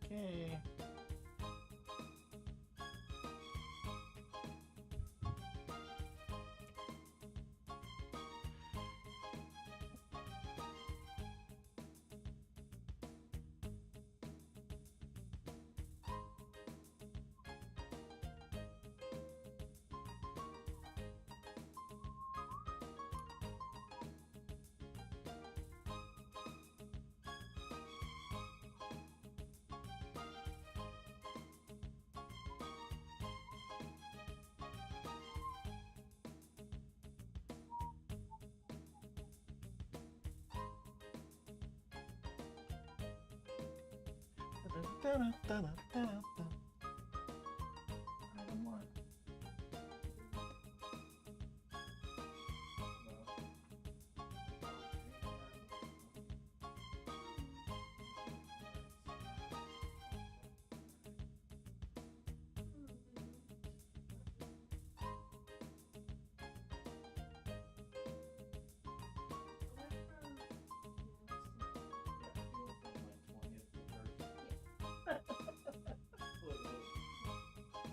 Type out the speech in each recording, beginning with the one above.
Okay. Item one.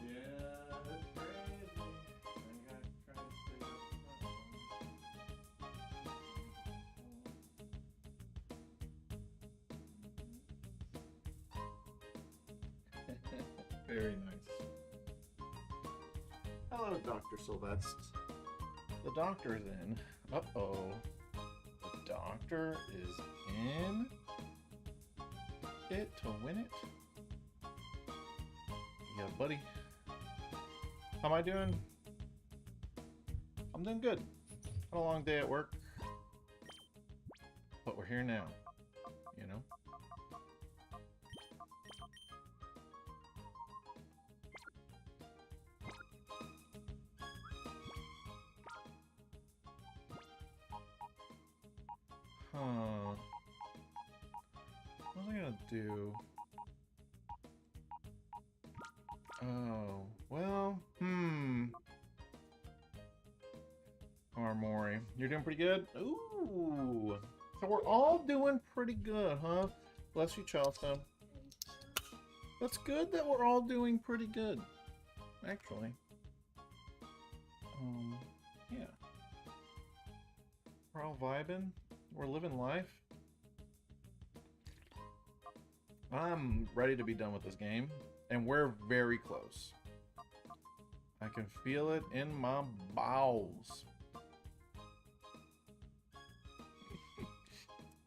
Yeah, that's crazy. I gotta try and stay up. Very nice. Hello, Dr. Sylvester. The doctor is in. Uh-oh. The doctor is in it to win it. Yeah, buddy. How am I doing? I'm doing good. Had a long day at work. But we're here now. You know? Huh. What was I gonna do? Oh, well, Armory, you're doing pretty good? Ooh. So we're all doing pretty good, huh? Bless you, Chelsea. That's good that we're all doing pretty good, actually. Yeah. We're all vibing. We're living life. I'm ready to be done with this game. And we're very close. I can feel it in my bowels.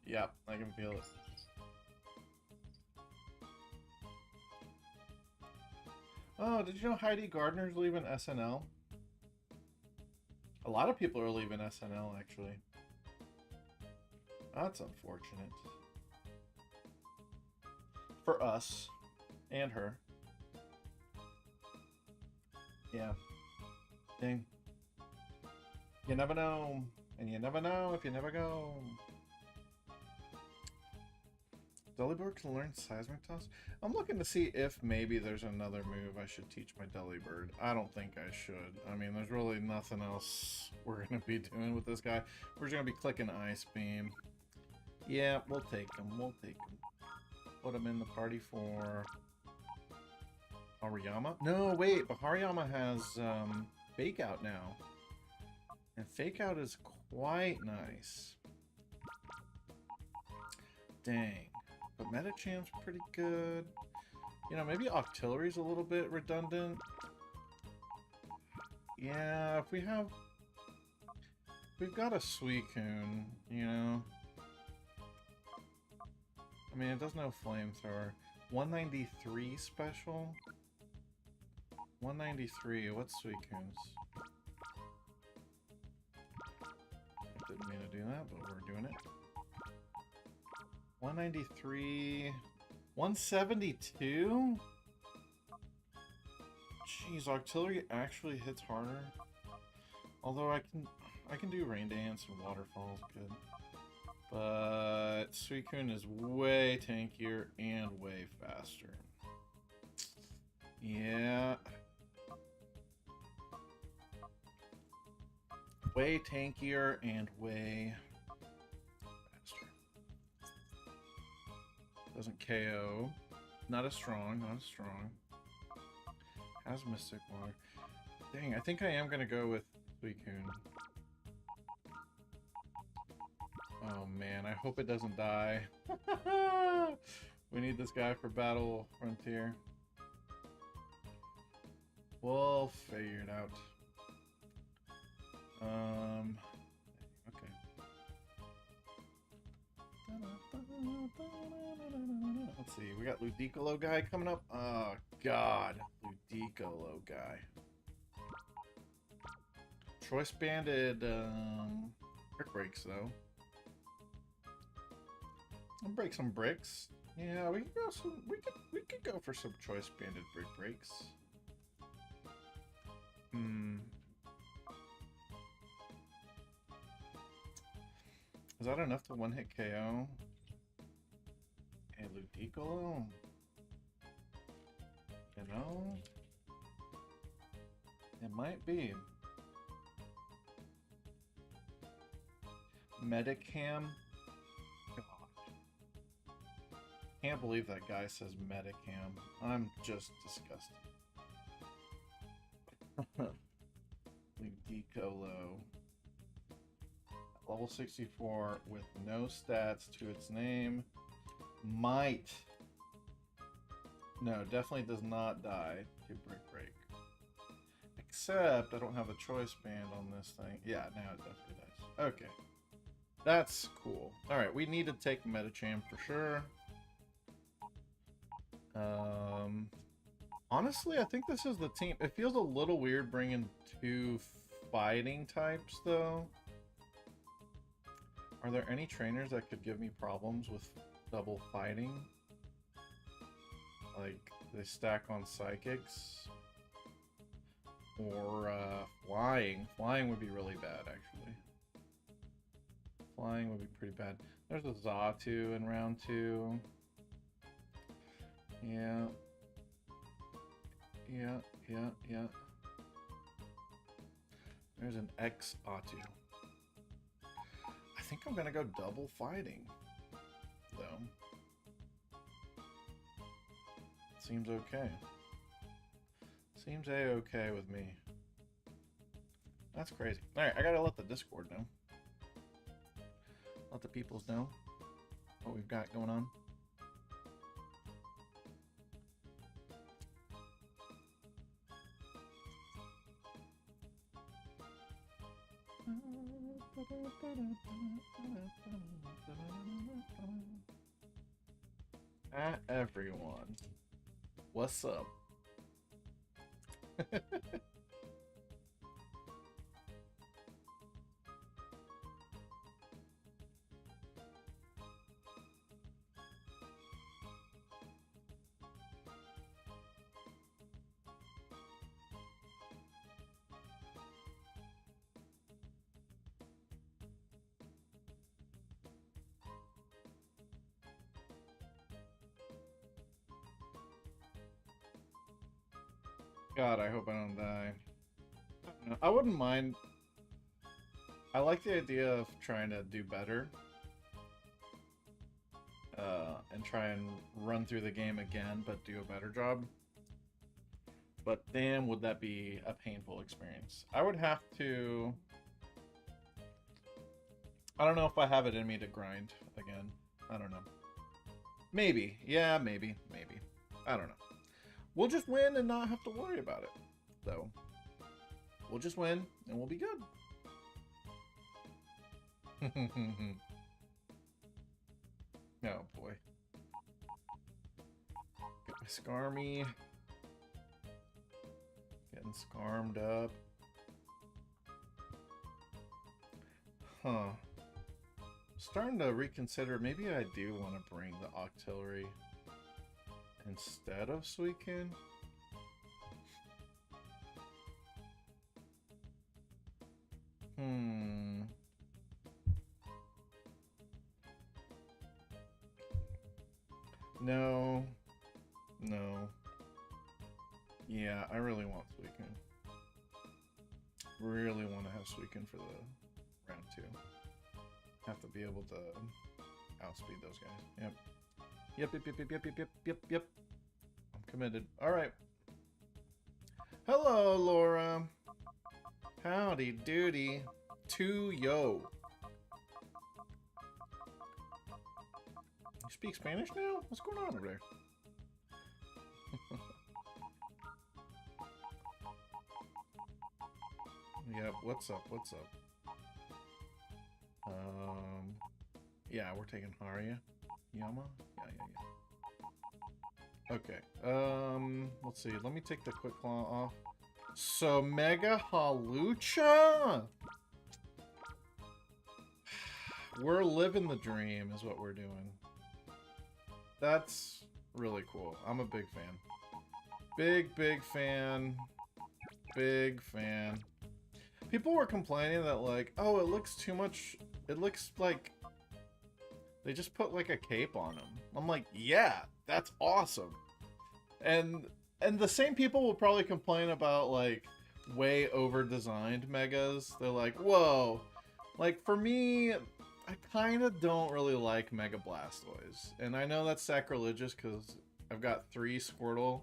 Yep, I can feel it. Oh, did you know Heidi Gardner's leaving SNL? A lot of people are leaving SNL, actually. That's unfortunate. For us. And her. Yeah. Dang. You never know. And you never know if you never go. Delibird can learn seismic toss? I'm looking to see if maybe there's another move I should teach my Delibird. I don't think I should. I mean, there's really nothing else we're going to be doing with this guy. We're just going to be clicking Ice Beam. Yeah, we'll take him. We'll take him. Put him in the party for Hariyama? No, wait, but Hariyama has Fake Out now. And Fake Out is quite nice. Dang. But Medichamp's pretty good. You know, maybe Octillery's a little bit redundant. Yeah, if we have... We've got a Suicune, you know. I mean, it does no Flamethrower. 193 special? 193, what's Suicune's? Didn't mean to do that, but we're doing it. 193... 172? Jeez, Octillery actually hits harder. Although I can do Rain Dance and Waterfall's good. But Suicune is way tankier and way faster. Yeah. Way tankier and way faster. Doesn't KO. Not as strong, not as strong. Has Mystic Water. Dang, I think I am gonna go with Suicune. Oh man, I hope it doesn't die. We need this guy for Battle Frontier. We'll figure it out. Okay. Let's see, we got Ludicolo guy coming up. Oh god, Ludicolo guy. Choice banded brick breaks though. I'll break some bricks. Yeah, we could go for some choice banded brick breaks. Is that enough to one-hit KO? Hey, Ludicolo? You know? It might be. Medicam? God. Can't believe that guy says Medicam. I'm just disgusted. Ludicolo. Level 64 with no stats to its name. Might. No, definitely does not die to Brick Break. Except I don't have a choice band on this thing. Yeah, now it definitely does. Okay. That's cool. Alright, we need to take Medicham for sure. Honestly, I think this is the team. It feels a little weird bringing two fighting types, though. Are there any trainers that could give me problems with double fighting? Like, they stack on psychics? Or, flying. Flying would be really bad, actually. Flying would be pretty bad. There's a Xatu in round 2. Yeah. Yeah. There's an X-Atu. I think I'm gonna go double fighting, though. Seems okay. Seems a-okay with me. That's crazy. Alright, I gotta let the Discord know. Let the peoples know what we've got going on. Everyone, what's up? God, I hope I don't die. I wouldn't mind. I like the idea of trying to do better. And try and run through the game again, but do a better job. But damn, would that be a painful experience. I would have to... I don't know if I have it in me to grind again. I don't know. Maybe. Yeah, maybe. I don't know. We'll just win and not have to worry about it, though. We'll just win, and we'll be good. Oh, boy. Get my Skarmy. Getting Skarmed up. Huh. Starting to reconsider, maybe I do want to bring the Octillery instead of Suicune. No. Yeah, I really want Suicune. Really want to have Suicune for the round 2. Have to be able to outspeed those guys. Yep. committed. All right. Hello, Laura. Howdy doody to yo. You speak Spanish now? What's going on over there? Yep, what's up? What's up? Yeah, we're taking Haria. Yama? Yeah. Okay. Let's see. Let me take the quick claw off. So, Mega Halucha! We're living the dream is what we're doing. That's really cool. I'm a big fan. Big fan. Big fan. People were complaining that, like, oh, it looks too much... It looks like... They just put, like, a cape on him. I'm like, yeah, that's awesome. And the same people will probably complain about, like, way over-designed megas. They're like, whoa. Like, for me, I kind of don't really like Mega Blastoise. And I know that's sacrilegious because I've got 3 Squirtle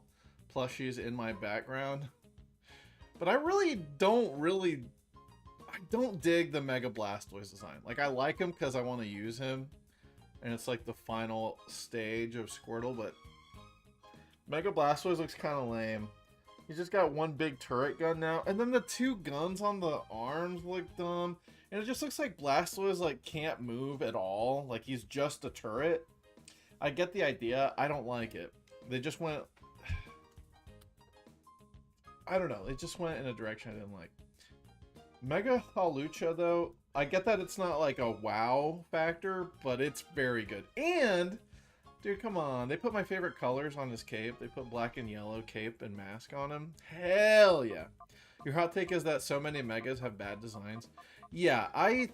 plushies in my background. But I don't dig the Mega Blastoise design. Like, I like him because I want to use him. And it's like the final stage of Squirtle, but Mega Blastoise looks kind of lame. He's just got one big turret gun now. And then the 2 guns on the arms look dumb. And it just looks like Blastoise, like, can't move at all. Like, he's just a turret. I get the idea. I don't like it. They just went... I don't know. It just went in a direction I didn't like. Mega Halucha, though, I get that it's not like a wow factor, but it's very good. And, dude, come on. They put my favorite colors on his cape. They put black and yellow cape and mask on him. Hell yeah. Your hot take is that so many megas have bad designs. Yeah, I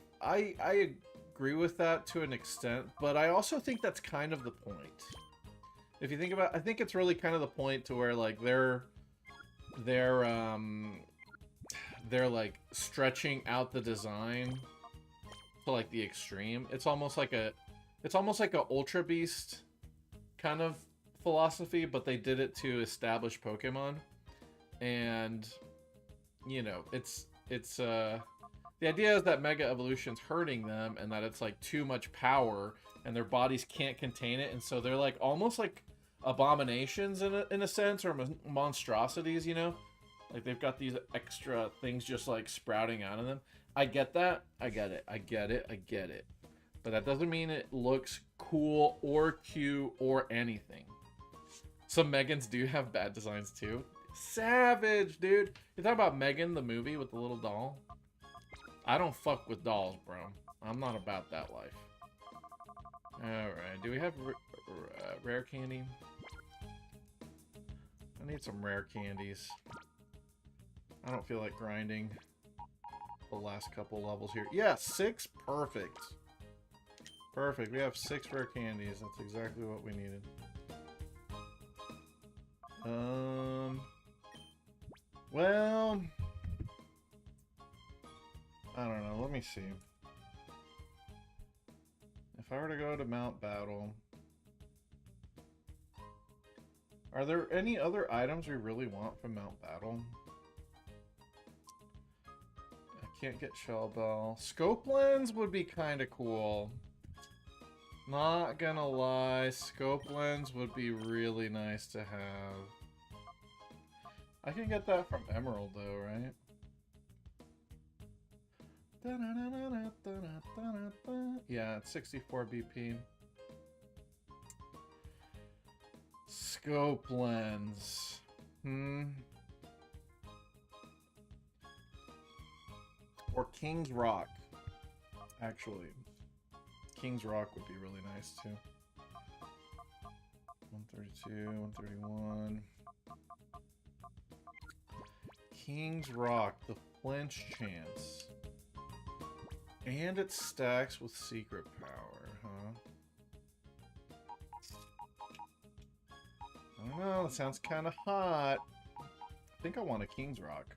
agree with that to an extent, but I also think that's kind of the point. If you think about it, I think it's really kind of the point to where, like, they're like stretching out the design to like the extreme. It's almost like a Ultra Beast kind of philosophy, but they did it to establish Pokemon. And you know, it's the idea is that Mega Evolution's hurting them and that it's like too much power and their bodies can't contain it, and so they're like almost like abominations in a sense, or monstrosities, you know? Like, they've got these extra things just, like, sprouting out of them. I get that. I get it. But that doesn't mean it looks cool or cute or anything. Some Megans do have bad designs, too. Savage, dude. You talking about Megan, the movie with the little doll? I don't fuck with dolls, bro. I'm not about that life. Alright, do we have rare candy? I need some rare candies. I don't feel like grinding the last couple levels here. Yeah, 6? Perfect. Perfect. We have 6 rare candies. That's exactly what we needed. Well, I don't know. Let me see. If I were to go to Mount Battle, are there any other items we really want from Mount Battle? I can't get Shell Bell. Scope Lens would be kind of cool. Not gonna lie, Scope Lens would be really nice to have. I can get that from Emerald though, right? Yeah, it's 64 BP. Scope Lens. Or King's Rock. Actually, King's Rock would be really nice too. 132, 131. King's Rock, the flinch chance. And it stacks with secret power, huh? I don't know, it sounds kind of hot. I think I want a King's Rock.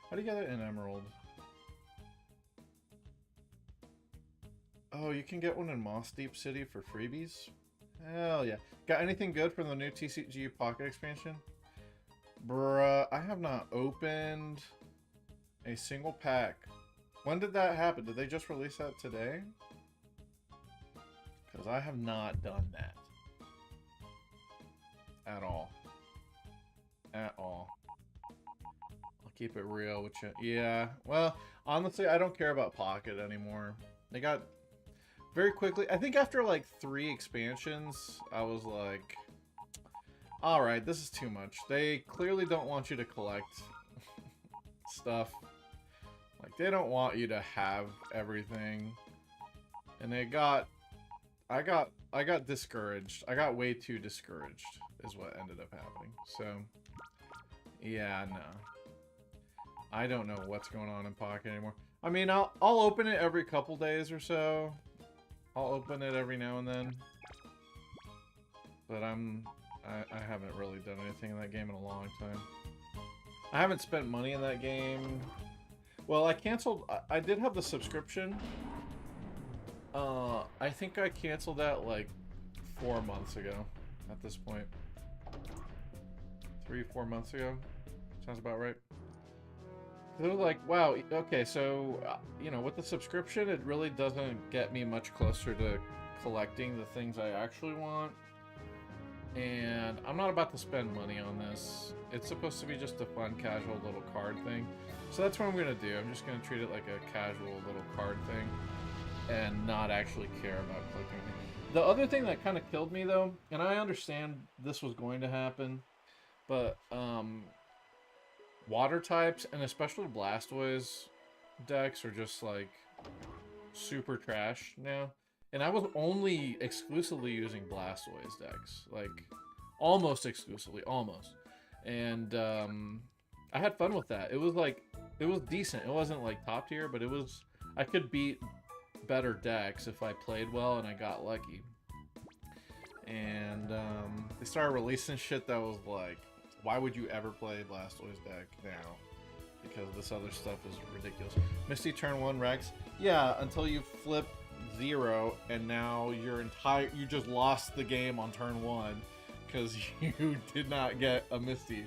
How do you get it in Emerald? Oh, you can get one in Moss Deep City for freebies? Hell yeah. Got anything good from the new TCG Pocket expansion? Bruh, I have not opened a single pack. When did that happen? Did they just release that today? Because I have not done that. At all. At all. I'll keep it real with you. Yeah, well, honestly, I don't care about Pocket anymore. They got... Very quickly, I think after like 3 expansions, I was like, alright, this is too much. They clearly don't want you to collect stuff. Like, they don't want you to have everything. And I got discouraged. I got way too discouraged, is what ended up happening. So, yeah, no. I don't know what's going on in Pocket anymore. I mean, I'll open it every couple days or so. I'll open it every now and then. But I haven't really done anything in that game in a long time. I haven't spent money in that game. Well, I canceled... I did have the subscription. I think I canceled that like 4 months ago at this point. 3-4 months ago. Sounds about right. It was like, wow, okay, so, you know, with the subscription, it really doesn't get me much closer to collecting the things I actually want. And I'm not about to spend money on this. It's supposed to be just a fun, casual little card thing. So that's what I'm going to do. I'm just going to treat it like a casual little card thing and not actually care about collecting anything. The other thing that kind of killed me, though, and I understand this was going to happen, but, water types, and especially Blastoise decks, are just, like, super trash now. And I was only exclusively using Blastoise decks. Like, almost exclusively. Almost. And, I had fun with that. It was, like, it was decent. It wasn't, like, top tier, but it was... I could beat better decks if I played well and I got lucky. And, they started releasing shit that was, like... Why would you ever play Blastoise deck now? Because this other stuff is ridiculous. Misty turn 1 Rex. Yeah, until you flip 0 and now you just lost the game on turn 1 because you did not get a Misty,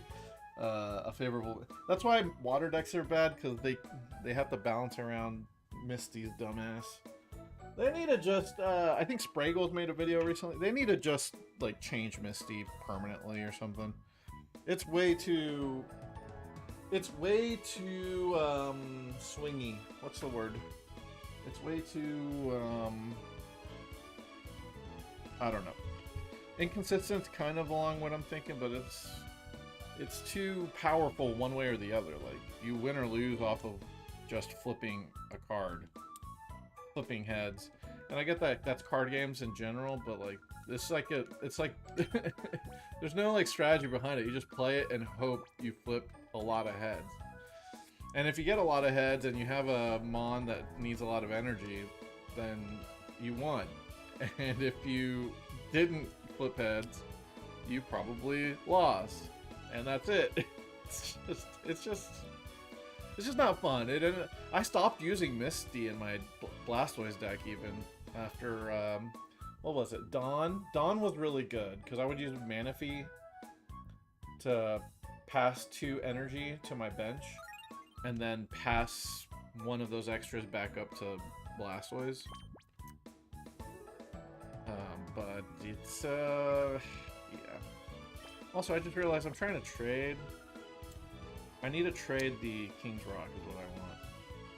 a favorable. That's why water decks are bad, because they have to balance around Misty's dumbass. They need to just, I think Spraggle's made a video recently. They need to just, like, change Misty permanently or something. It's way too swingy. What's the word? It's way too, I don't know. Inconsistent's kind of along what I'm thinking, but it's too powerful one way or the other. Like, you win or lose off of just flipping a card. Flipping heads. And I get that that's card games in general, but, like, it's like there's no, like, strategy behind it. You just play it and hope you flip a lot of heads. And if you get a lot of heads and you have a Mon that needs a lot of energy, then you won. And if you didn't flip heads, you probably lost. And that's it. It's just not fun. I stopped using Misty in my Blastoise deck even after what was it? Dawn? Dawn was really good because I would use Manaphy to pass 2 energy to my bench and then pass one of those extras back up to Blastoise. But it's, yeah. Also, I just realized I'm trying to trade. I need to trade the King's Rock is what I want.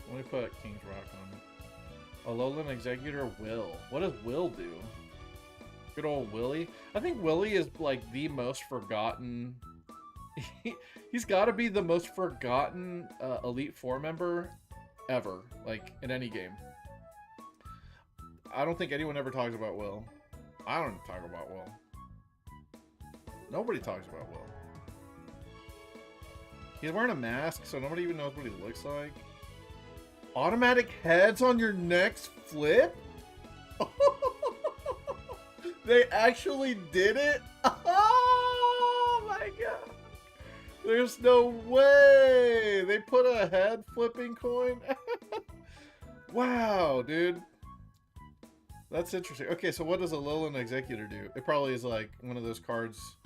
Let me put King's Rock on. Alolan Executor Will. What does Will do? Good old Willy. I think Willy is, like, the most forgotten... He's got to be the most forgotten Elite Four member ever, like, in any game. I don't think anyone ever talks about Will. I don't talk about Will. Nobody talks about Will. He's wearing a mask, so nobody even knows what he looks like. Automatic heads on your next flip? They actually did it? Oh my god. There's no way. They put a head flipping coin? Wow, dude. That's interesting. Okay, so what does a Lilin Executor do? It probably is like one of those cards,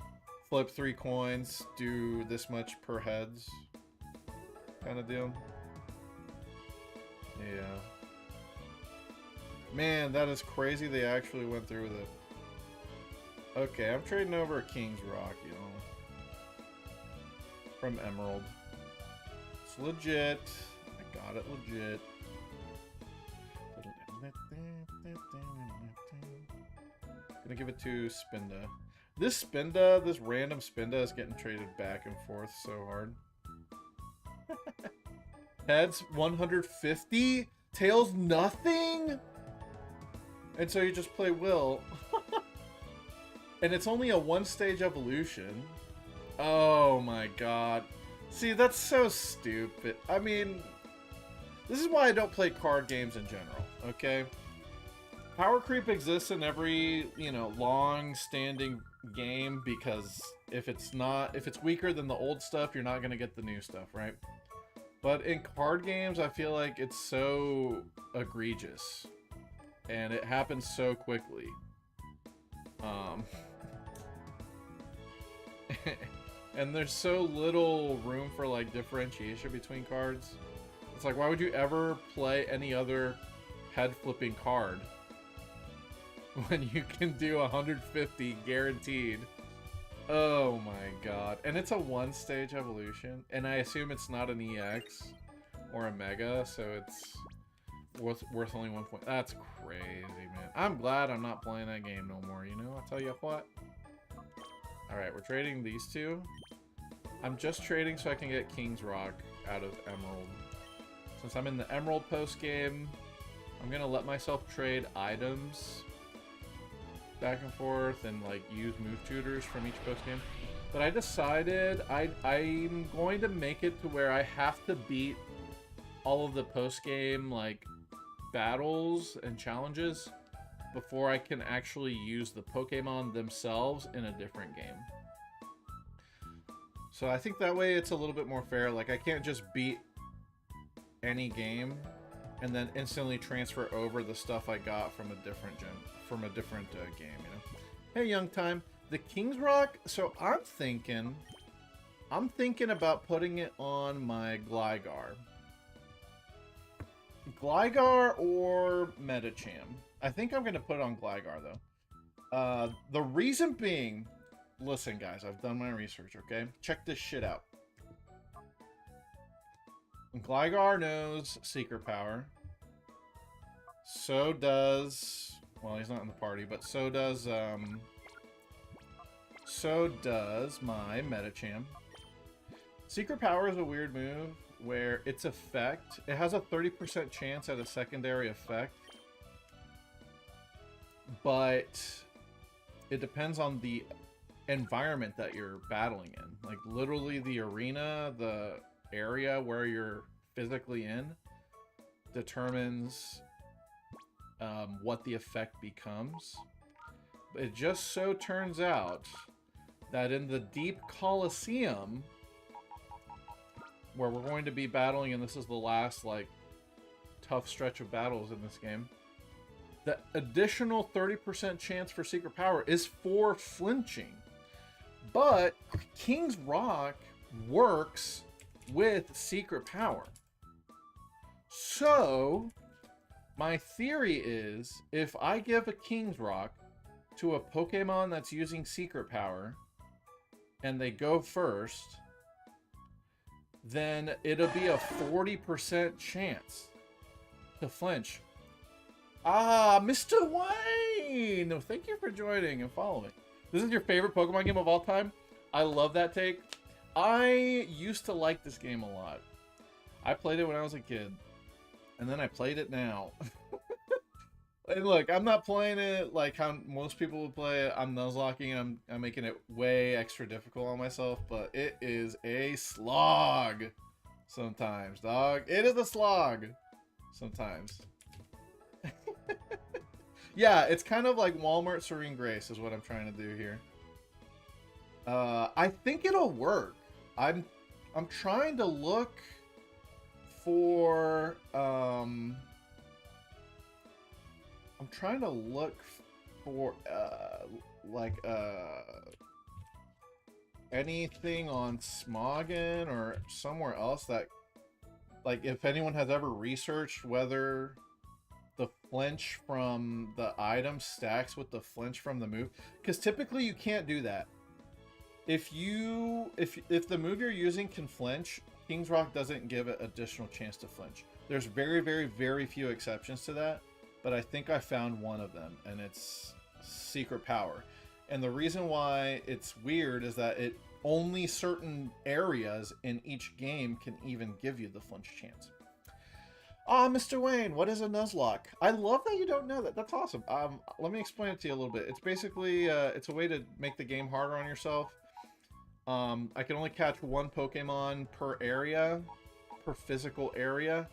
flip 3 coins, do this much per heads kind of deal. Yeah. Man, that is crazy they actually went through with it. Okay, I'm trading over a King's Rock, you know. From Emerald. It's legit. I got it legit. Gonna give it to Spinda. This Spinda, this random Spinda is getting traded back and forth so hard. Heads 150, tails nothing, and so you just play Will. And it's only a 1-stage evolution. Oh my god. See, that's so stupid. I mean, this is why I don't play card games in general, okay? Power creep exists in every, you know, long-standing game because if it's weaker than the old stuff, you're not going to get the new stuff, right? But in card games, I feel like it's so egregious. And it happens so quickly. And there's so little room for, like, differentiation between cards. It's like, why would you ever play any other head-flipping card when you can do 150 guaranteed? Oh my god. And it's a 1-stage evolution. And I assume it's not an EX or a Mega, so it's worth only 1 point. That's crazy, man. I'm glad I'm not playing that game no more, you know? I'll tell you what. Alright, we're trading these two. I'm just trading so I can get King's Rock out of Emerald. Since I'm in the Emerald post-game, I'm gonna let myself trade items back and forth and like use move tutors from each post game. But I decided I'm going to make it to where I have to beat all of the post game like battles and challenges before I can actually use the Pokemon themselves in a different game. So I think that way it's a little bit more fair. Like I can't just beat any game and then instantly transfer over the stuff I got from a different game, you know. Hey, Young Time, the King's Rock. So I'm thinking about putting it on my Gligar or Medicham. I think I'm gonna put it on Gligar though. The reason being, listen, guys, I've done my research. Okay, check this shit out. Gligar knows Secret Power. So does... Well, he's not in the party, but so does my Medicham. Secret Power is a weird move where its effect... It has a 30% chance at a secondary effect. But it depends on the environment that you're battling in. Like, literally the arena, the area where you're physically in determines what the effect becomes. It just so turns out that in the Deep Colosseum, where we're going to be battling, and this is the last like tough stretch of battles in this game, the additional 30% chance for Secret Power is for flinching. But King's Rock works with Secret Power. So, my theory is, if I give a King's Rock to a Pokemon that's using Secret Power, and they go first, then it'll be a 40% chance to flinch. Ah, Mr. Wayne! No, thank you for joining and following. This is your favorite Pokemon game of all time? I love that take. I used to like this game a lot. I played it when I was a kid. And then I played it now. And look, I'm not playing it like how most people would play it. I'm Nuzlocking and I'm making it way extra difficult on myself. But it is a slog sometimes, dog. It is a slog sometimes. Yeah, it's kind of like Walmart Serene Grace is what I'm trying to do here. I think it'll work. I'm trying to look for I'm trying to look for like anything on Smoggin or somewhere else that, like, if anyone has ever researched whether the flinch from the item stacks with the flinch from the move, because typically you can't do that. If the move you're using can flinch, King's Rock doesn't give it additional chance to flinch. There's very, very, very few exceptions to that, but I think I found one of them, and it's Secret Power. And the reason why it's weird is that it only certain areas in each game can even give you the flinch chance. Ah, Mr. Wayne, what is a Nuzlocke? I love that you don't know that. That's awesome. Let me explain it to you a little bit. It's basically, it's a way to make the game harder on yourself. I can only catch one Pokemon per area, per physical area.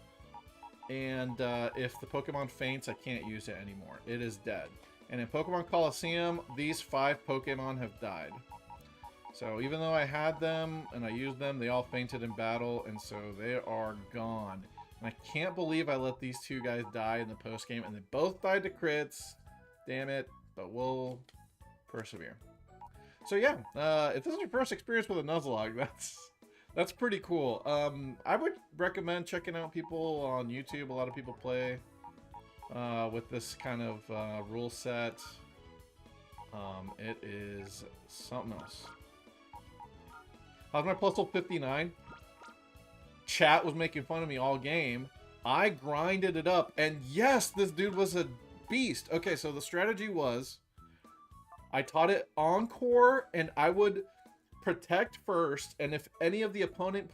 And if the Pokemon faints, I can't use it anymore. It is dead. And in Pokemon Colosseum, these 5 Pokemon have died. So even though I had them and I used them, they all fainted in battle, and so they are gone. And I can't believe I let these 2 guys die in the post-game, and they both died to crits. Damn it, but we'll persevere. So yeah, if this is your first experience with a Nuzlocke, that's pretty cool. I would recommend checking out people on YouTube. A lot of people play with this kind of rule set. It is something else. How's my plus level 59? Chat was making fun of me all game. I grinded it up, and yes, this dude was a beast. Okay, so the strategy was I taught it Encore, and I would protect first, and if any of the opposing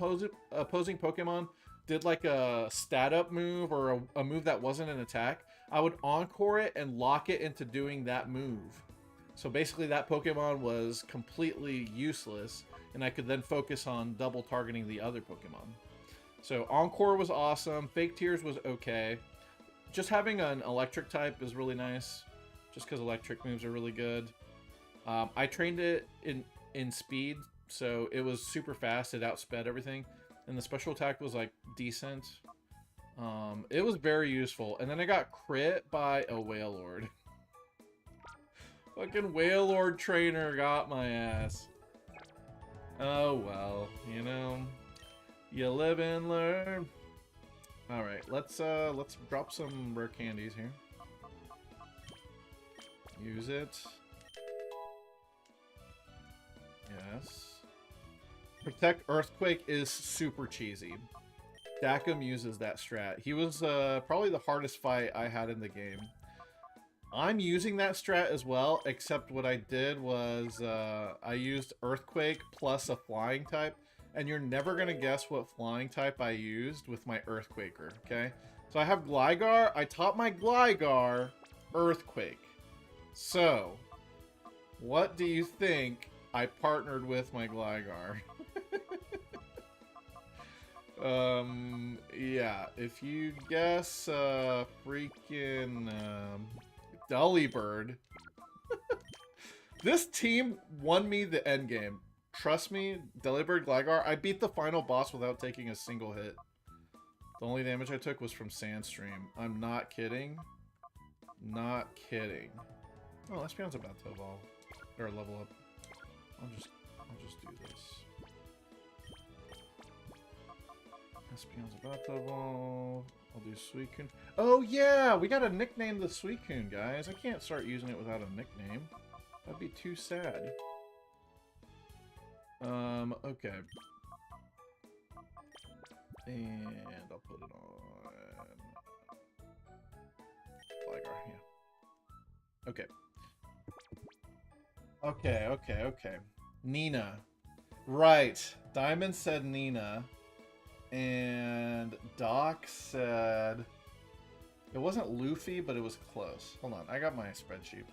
Pokemon did like a stat up move or a move that wasn't an attack, I would Encore it and lock it into doing that move. So basically that Pokemon was completely useless, and I could then focus on double targeting the other Pokemon. So Encore was awesome. Fake Tears was okay. Just having an electric type is really nice, just because electric moves are really good. I trained it in speed, so it was super fast. It outsped everything, and the special attack was like decent. It was very useful. And then I got crit by a Wailord. Fucking Wailord trainer got my ass. Oh well, you know, you live and learn. All right, let's drop some rare candies here. Use it. Yes. Protect Earthquake is super cheesy. Dakum uses that strat. He was probably the hardest fight I had in the game. I'm using that strat as well, except what I did was I used Earthquake plus a flying type, and you're never going to guess what flying type I used with my Earthquaker, okay? So I have Gligar. I taught my Gligar Earthquake. So, what do you think I partnered with my Gligar? Yeah, if you guess freaking Delibird. This team won me the end game. Trust me, Delibird Gligar, I beat the final boss without taking a single hit. The only damage I took was from Sandstream. I'm not kidding. Not kidding. Oh, Espeon's about to evolve. Or level up. I'll just do this. Espeon's about to evolve. I'll do Suicune. Oh yeah, we gotta nickname the Suicune, guys. I can't start using it without a nickname. That'd be too sad. Okay. And I'll put it on Gligar, yeah. Okay. Okay. Nina. Right. Diamond said Nina. And Doc said... It wasn't Luffy, but it was close. Hold on, I got my spreadsheet.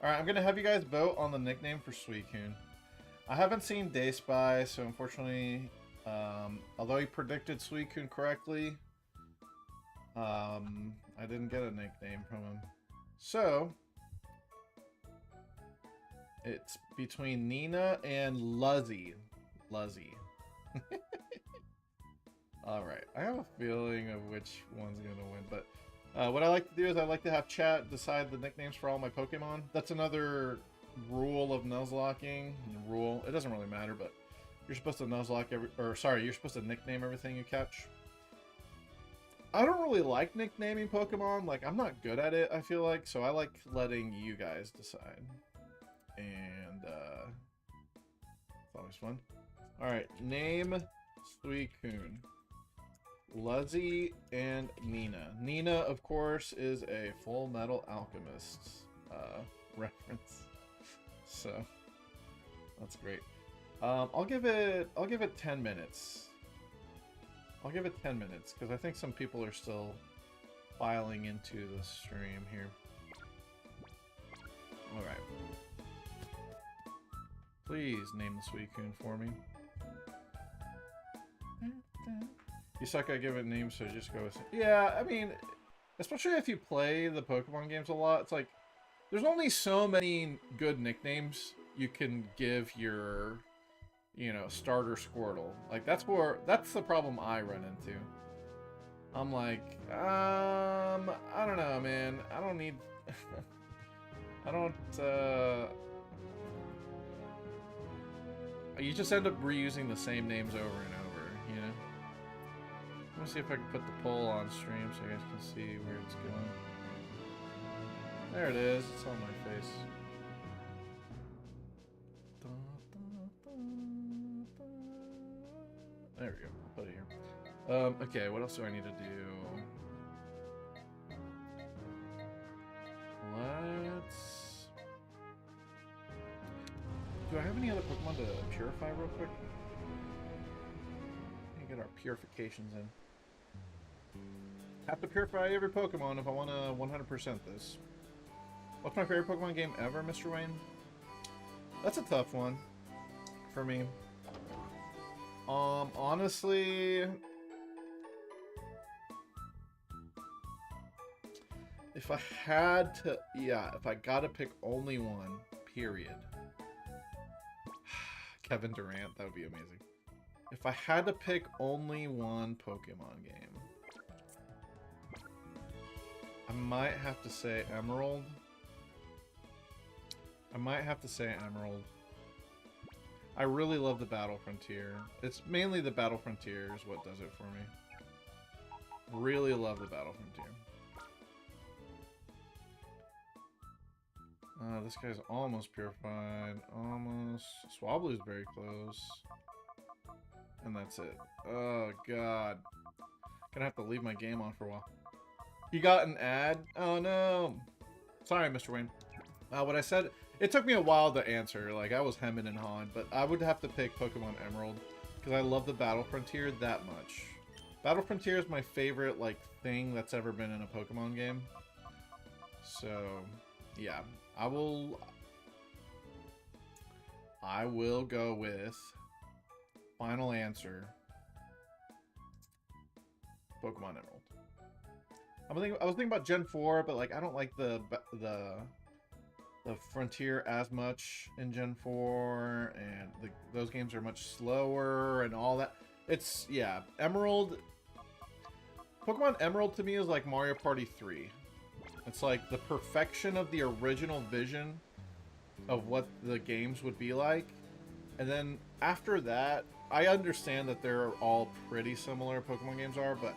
Alright, I'm gonna have you guys vote on the nickname for Suicune. I haven't seen Day Spy, so unfortunately, although he predicted Suicune correctly, I didn't get a nickname from him. So, it's between Nina and Luzzy. Alright, I have a feeling of which one's gonna win, but What I like to do is I like to have chat decide the nicknames for all my Pokemon. That's another rule of Nuzlocking. Rule. It doesn't really matter, but you're supposed to Nuzlocke you're supposed to nickname everything you catch. I don't really like nicknaming Pokemon. Like, I'm not good at it, I feel like. So I like letting you guys decide. And, it's always fun. Alright, name Suicune. Luzzy and Nina. Nina, of course, is a Full Metal Alchemist reference. So that's great. I'll give it 10 minutes. I'll give it 10 minutes because I think some people are still filing into the stream here. All right. Please name the Suicune for me. You suck at giving names, so just go with it. Yeah, I mean, especially if you play the Pokemon games a lot, it's like, there's only so many good nicknames you can give your, you know, starter Squirtle. Like, that's the problem I run into. I'm like, I don't know, man. I don't need, you just end up reusing the same names over and over, you know? Let me see if I can put the poll on stream so you guys can see where it's going. There it is. It's on my face. There we go. I'll put it here. Okay, what else do I need to do? Let's... Do I have any other Pokemon to purify real quick? Let me get our purifications in. Have to purify every Pokemon if I want to 100% this. What's my favorite Pokemon game ever, Mr. Wayne? That's a tough one for me. Honestly, if I had to, yeah, if I gotta pick only one, period. Kevin Durant, that would be amazing. If I had to pick only one Pokemon game, I might have to say Emerald. I really love the Battle Frontier. It's mainly the Battle Frontier is what does it for me. Really love the Battle Frontier. This guy's almost purified. Almost. Swablu's very close. And that's it. Oh, God. Gonna have to leave my game on for a while. You got an ad? Oh, no. Sorry, Mr. Wayne. What I said... It took me a while to answer. Like, I was hemming and hawing. But I would have to pick Pokemon Emerald. Because I love the Battle Frontier that much. Battle Frontier is my favorite, like, thing that's ever been in a Pokemon game. So, yeah. I will go with final answer. Pokemon Emerald. I was thinking about Gen 4, but like I don't like the Frontier as much in Gen 4, and those games are much slower and all that. It's yeah, Emerald. Pokemon Emerald to me is like Mario Party 3. It's like the perfection of the original vision of what the games would be like. And then after that, I understand that they're all pretty similar, Pokemon games are, but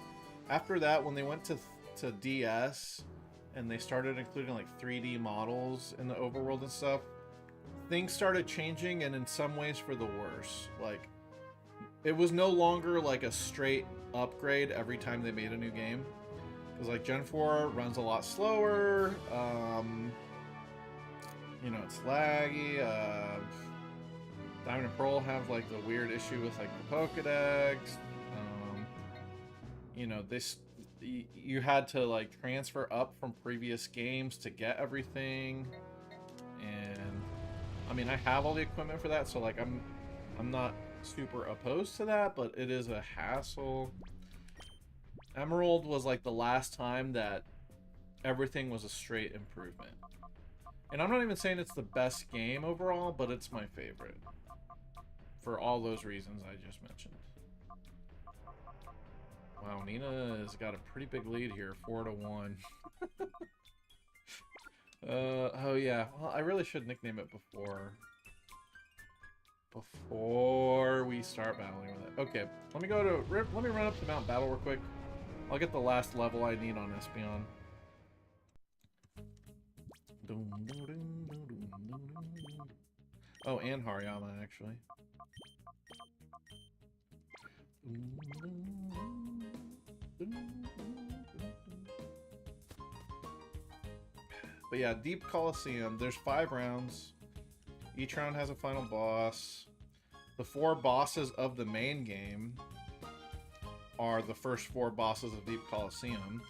after that, when they went to DS and they started including like 3D models in the overworld and stuff, things started changing, and in some ways for the worse. Like, it was no longer like a straight upgrade every time they made a new game. Because like Gen 4 runs a lot slower, you know, it's laggy. Diamond and Pearl have like the weird issue with like the Pokedex. You know, you had to like transfer up from previous games to get everything, and I mean I have all the equipment for that, so like I'm not super opposed to that, but it is a hassle. Emerald was like the last time that everything was a straight improvement. And I'm not even saying it's the best game overall, but it's my favorite. For all those reasons I just mentioned. Wow, Nina has got a pretty big lead here, 4-1. Oh yeah. Well, I really should nickname it before we start battling with it. Okay, let me run up to Mount Battle real quick. I'll get the last level I need on Espeon. Oh, and Hariyama, actually. But yeah, Deep Colosseum, there's 5 rounds. Each round has a final boss. The 4 bosses of the main game are the first 4 bosses of Deep Colosseum.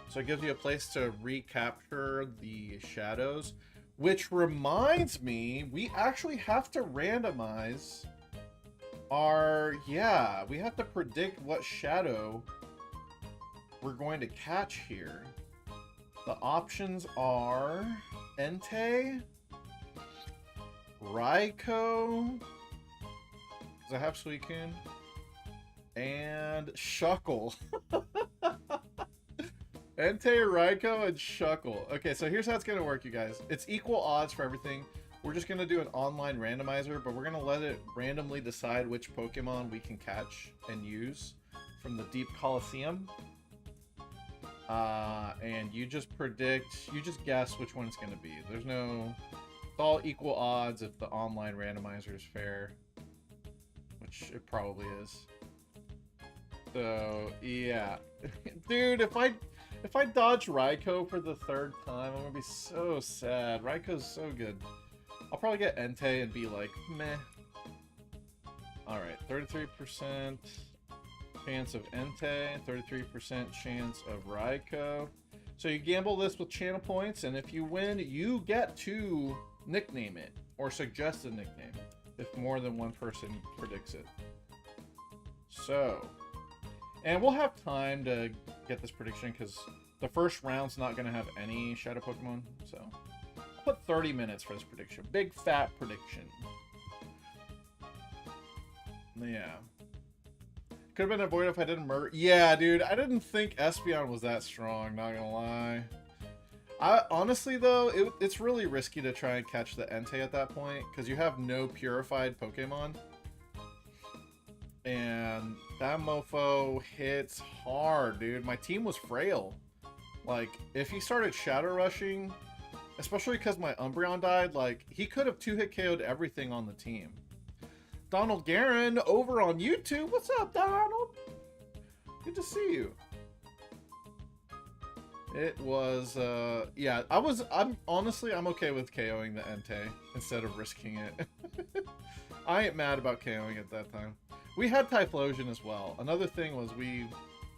So it gives you a place to recapture the shadows. Which reminds me, we actually have to randomize our... Yeah, we have to predict what shadow we're going to catch here. The options are Entei, Raikou, because I have Suicune, and Shuckle. Entei, Raikou, and Shuckle. Okay, so here's how it's going to work, you guys. It's equal odds for everything. We're just going to do an online randomizer, but we're going to let it randomly decide which Pokemon we can catch and use from the Deep Colosseum. And you just guess which one it's going to be. There's no... It's all equal odds if the online randomizer is fair. Which it probably is. So, yeah. Dude, if I dodge Raikou for the 3rd time, I'm gonna be so sad. Raikou's so good. I'll probably get Entei and be like, meh. Alright, 33% chance of Entei, 33% chance of Raikou. So you gamble this with channel points, and if you win, you get to nickname it, or suggest a nickname, if more than one person predicts it. So, and we'll have time to get this prediction, because the first round's not going to have any Shadow Pokemon, so I'll put 30 minutes for this prediction. Big fat prediction. Yeah. Could have been avoided if I didn't murder. Yeah, dude, I didn't think Espeon was that strong, not gonna lie. Honestly, though, it's really risky to try and catch the Entei at that point, because you have no purified Pokemon. And that mofo hits hard, dude. My team was frail. Like, if he started Shadow Rushing, especially because my Umbreon died, like, he could have 2-hit KO'd everything on the team. Donald Guerin over on YouTube. What's up, Donald? Good to see you. It was, yeah, I'm honestly okay with KOing the Entei instead of risking it. I ain't mad about KOing at that time. We had Typhlosion as well. Another thing was we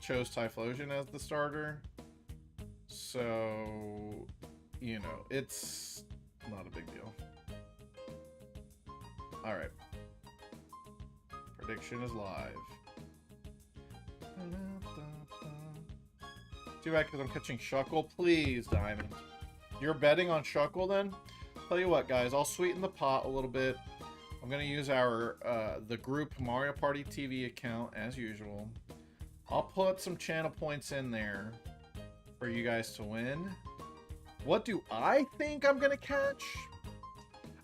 chose Typhlosion as the starter. So, you know, it's not a big deal. Alright. Prediction is live. Too bad because I'm catching Shuckle. Please, Diamond. You're betting on Shuckle then? Tell you what, guys. I'll sweeten the pot a little bit. I'm going to use our the group Mario Party TV account as usual. I'll put some channel points in there for you guys to win. What do I think I'm going to catch?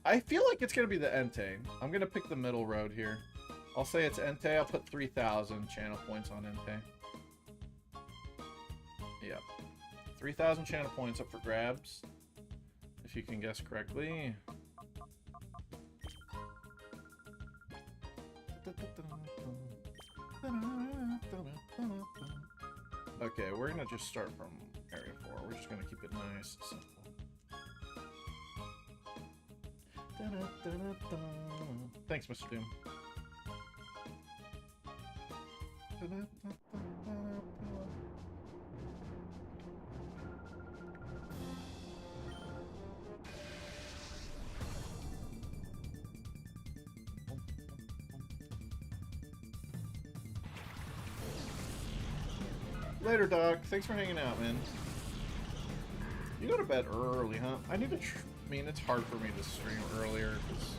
I feel like it's going to be the Entei. I'm going to pick the middle road here. I'll say it's Entei. I'll put 3,000 channel points on Entei. Yep. 3,000 channel points up for grabs. If you can guess correctly. Okay, we're gonna just start from area 4. We're just gonna keep it nice and simple. Thanks, Mr. Doom. Later, Doc. Thanks for hanging out, man. You go to bed early, huh? I need to... I mean, it's hard for me to stream earlier, because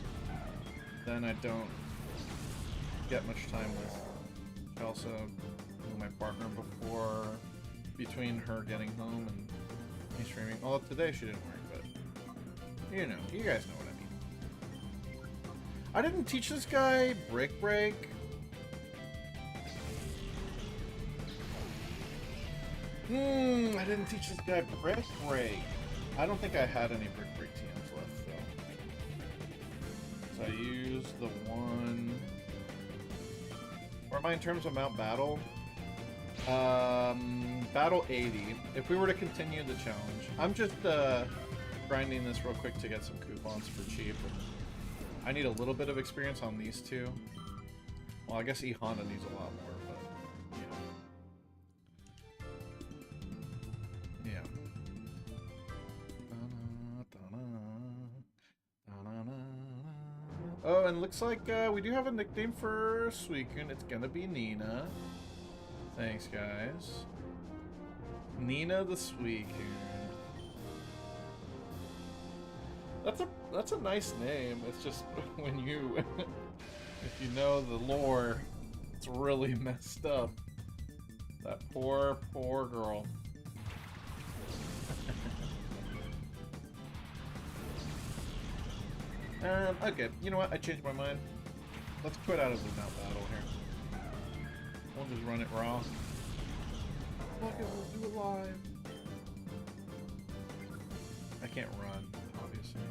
then I don't get much time with Chelsea, whom my partner before, between her getting home and me streaming. Well, today she didn't work, but you know, you guys know what I mean. I didn't teach this guy Brick Break. I didn't teach this guy Brick Break. I don't think I had any Brick Break TMs left, though. So I used the one... Where am I in terms of Mount Battle? Battle 80. If we were to continue the challenge. I'm just grinding this real quick to get some coupons for cheap. I need a little bit of experience on these two. Well, I guess E Honda needs a lot more, but you know. Yeah. Oh, and looks like we do have a nickname for Suicune. It's gonna be Nina. Thanks, guys. Nina the Suicune. That's a nice name. It's just when you, if you know the lore, it's really messed up. That poor girl. Okay, you know what? I changed my mind. Let's quit out of the Mount Battle here. We'll just run it raw. Fuck it, we'll do it live. I can't run, obviously.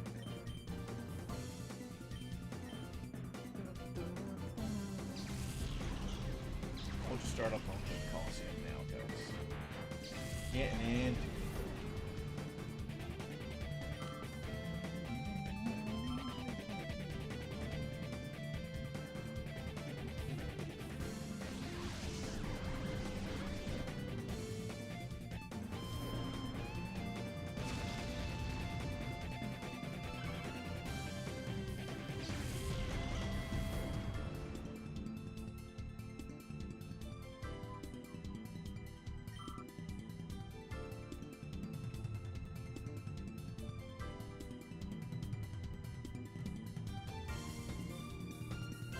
We'll just start up on the Coliseum now, guys. Getting in.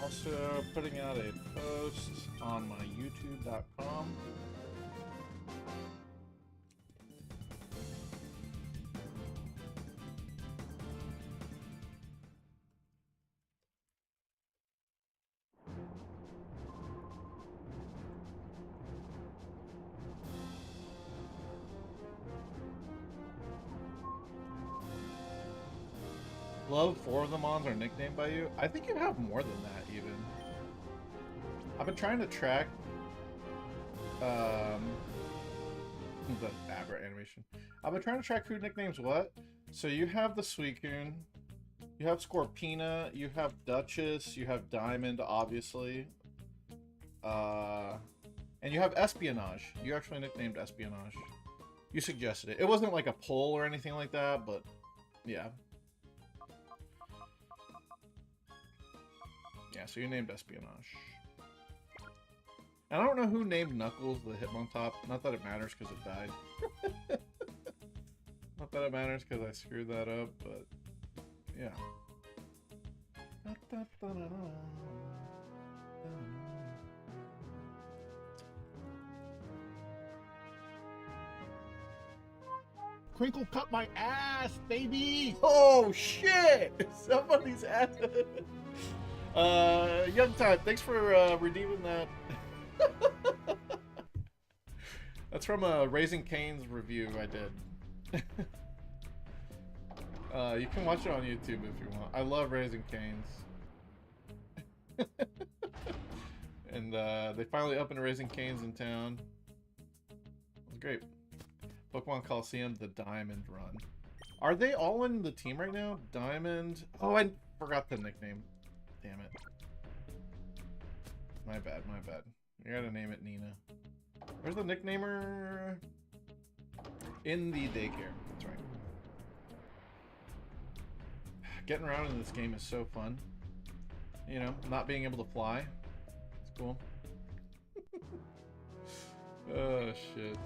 Also putting out a post on my youtube.com. Love 4 of the Mons are nicknamed by you. I think you have more than that, even. I've been trying to track the Abra animation. I've been trying to track who nicknames what. So you have the Suicune, you have Scorpina, you have Duchess, you have Diamond, obviously. And you have Espionage. You actually nicknamed Espionage. You suggested it. It wasn't like a poll or anything like that, but yeah. Yeah, so you named Espionage. And I don't know who named Knuckles the Hitmontop. Not that it matters because it died. Not that it matters because I screwed that up, but yeah. Crinkle cut my ass, baby! Oh shit! Somebody's ass. Young Time, thanks for redeeming that. That's from a Raising Cane's review I did. You can watch it on YouTube if you want. I love Raising Cane's. And they finally opened Raising Cane's in town. It was great. Pokemon Coliseum, the Diamond Run. Are they all in the team right now? Diamond. Oh, I forgot the nickname. Damn it. My bad, my bad. You gotta name it Nina. Where's the nicknamer? In the daycare. That's right. Getting around in this game is so fun. You know, not being able to fly. It's cool. Oh, shit.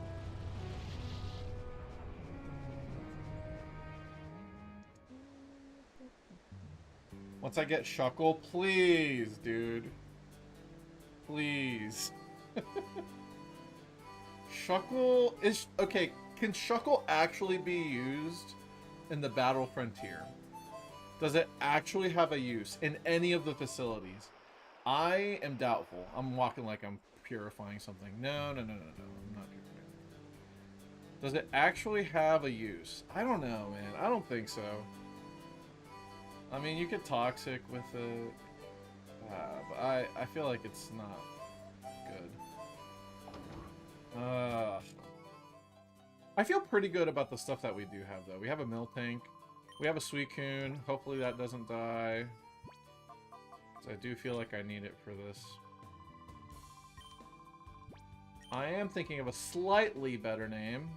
Once I get Shuckle, please, dude. Please. Shuckle is... Okay, can Shuckle actually be used in the Battle Frontier? Does it actually have a use in any of the facilities? I am doubtful. I'm walking like I'm purifying something. No. I'm not purifying. Does it actually have a use? I don't know, man. I don't think so. I mean, you get toxic with it. But I feel like it's not good. I feel pretty good about the stuff that we do have, though. We have a Miltank. We have a Suicune. Hopefully that doesn't die. I do feel like I need it for this. I am thinking of a slightly better name.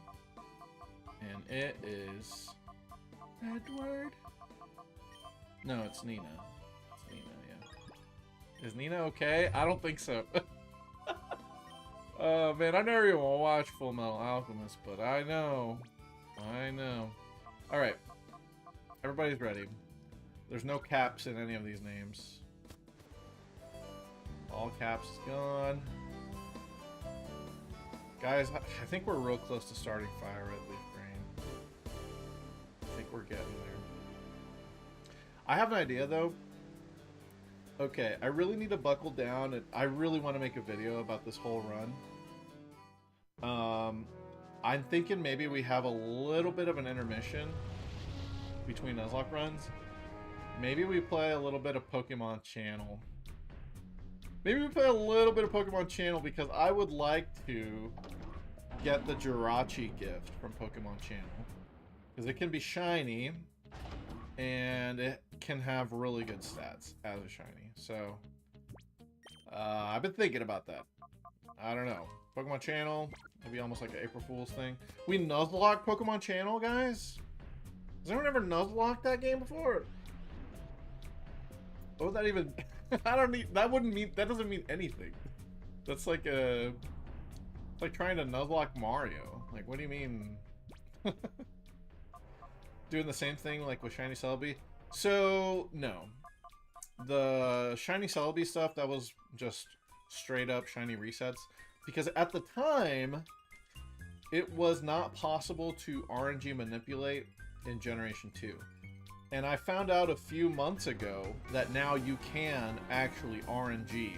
And it is... Edward? No, it's Nina. It's Nina, yeah. Is Nina okay? I don't think so. Oh, man, I never even watched Full Metal Alchemist, but I know. I know. Alright. Everybody's ready. There's no caps in any of these names. All caps is gone. Guys, I think we're real close to starting Fire Red Leaf Green. I think we're getting there. I have an idea, though. Okay, I really need to buckle down, and I really want to make a video about this whole run. I'm thinking maybe we have a little bit of an intermission between Nuzlocke runs. Maybe we play a little bit of Pokemon Channel. Maybe we play a little bit of Pokemon Channel because I would like to get the Jirachi gift from Pokemon Channel. Because it can be shiny, and it can have really good stats as a shiny. So, I've been thinking about that. I don't know. Pokemon Channel, maybe almost like an April Fool's thing. We Nuzlocke Pokemon Channel, guys? Has anyone ever Nuzlocked that game before? What would that even... I don't need... That wouldn't mean... That doesn't mean anything. That's like a... It's like trying to Nuzlocke Mario. Like, what do you mean? Doing the same thing like with Shiny Celebi? So, no. The Shiny Celebi stuff, that was just straight up shiny resets. Because at the time, it was not possible to RNG manipulate in Generation 2. And I found out a few months ago that now you can actually RNG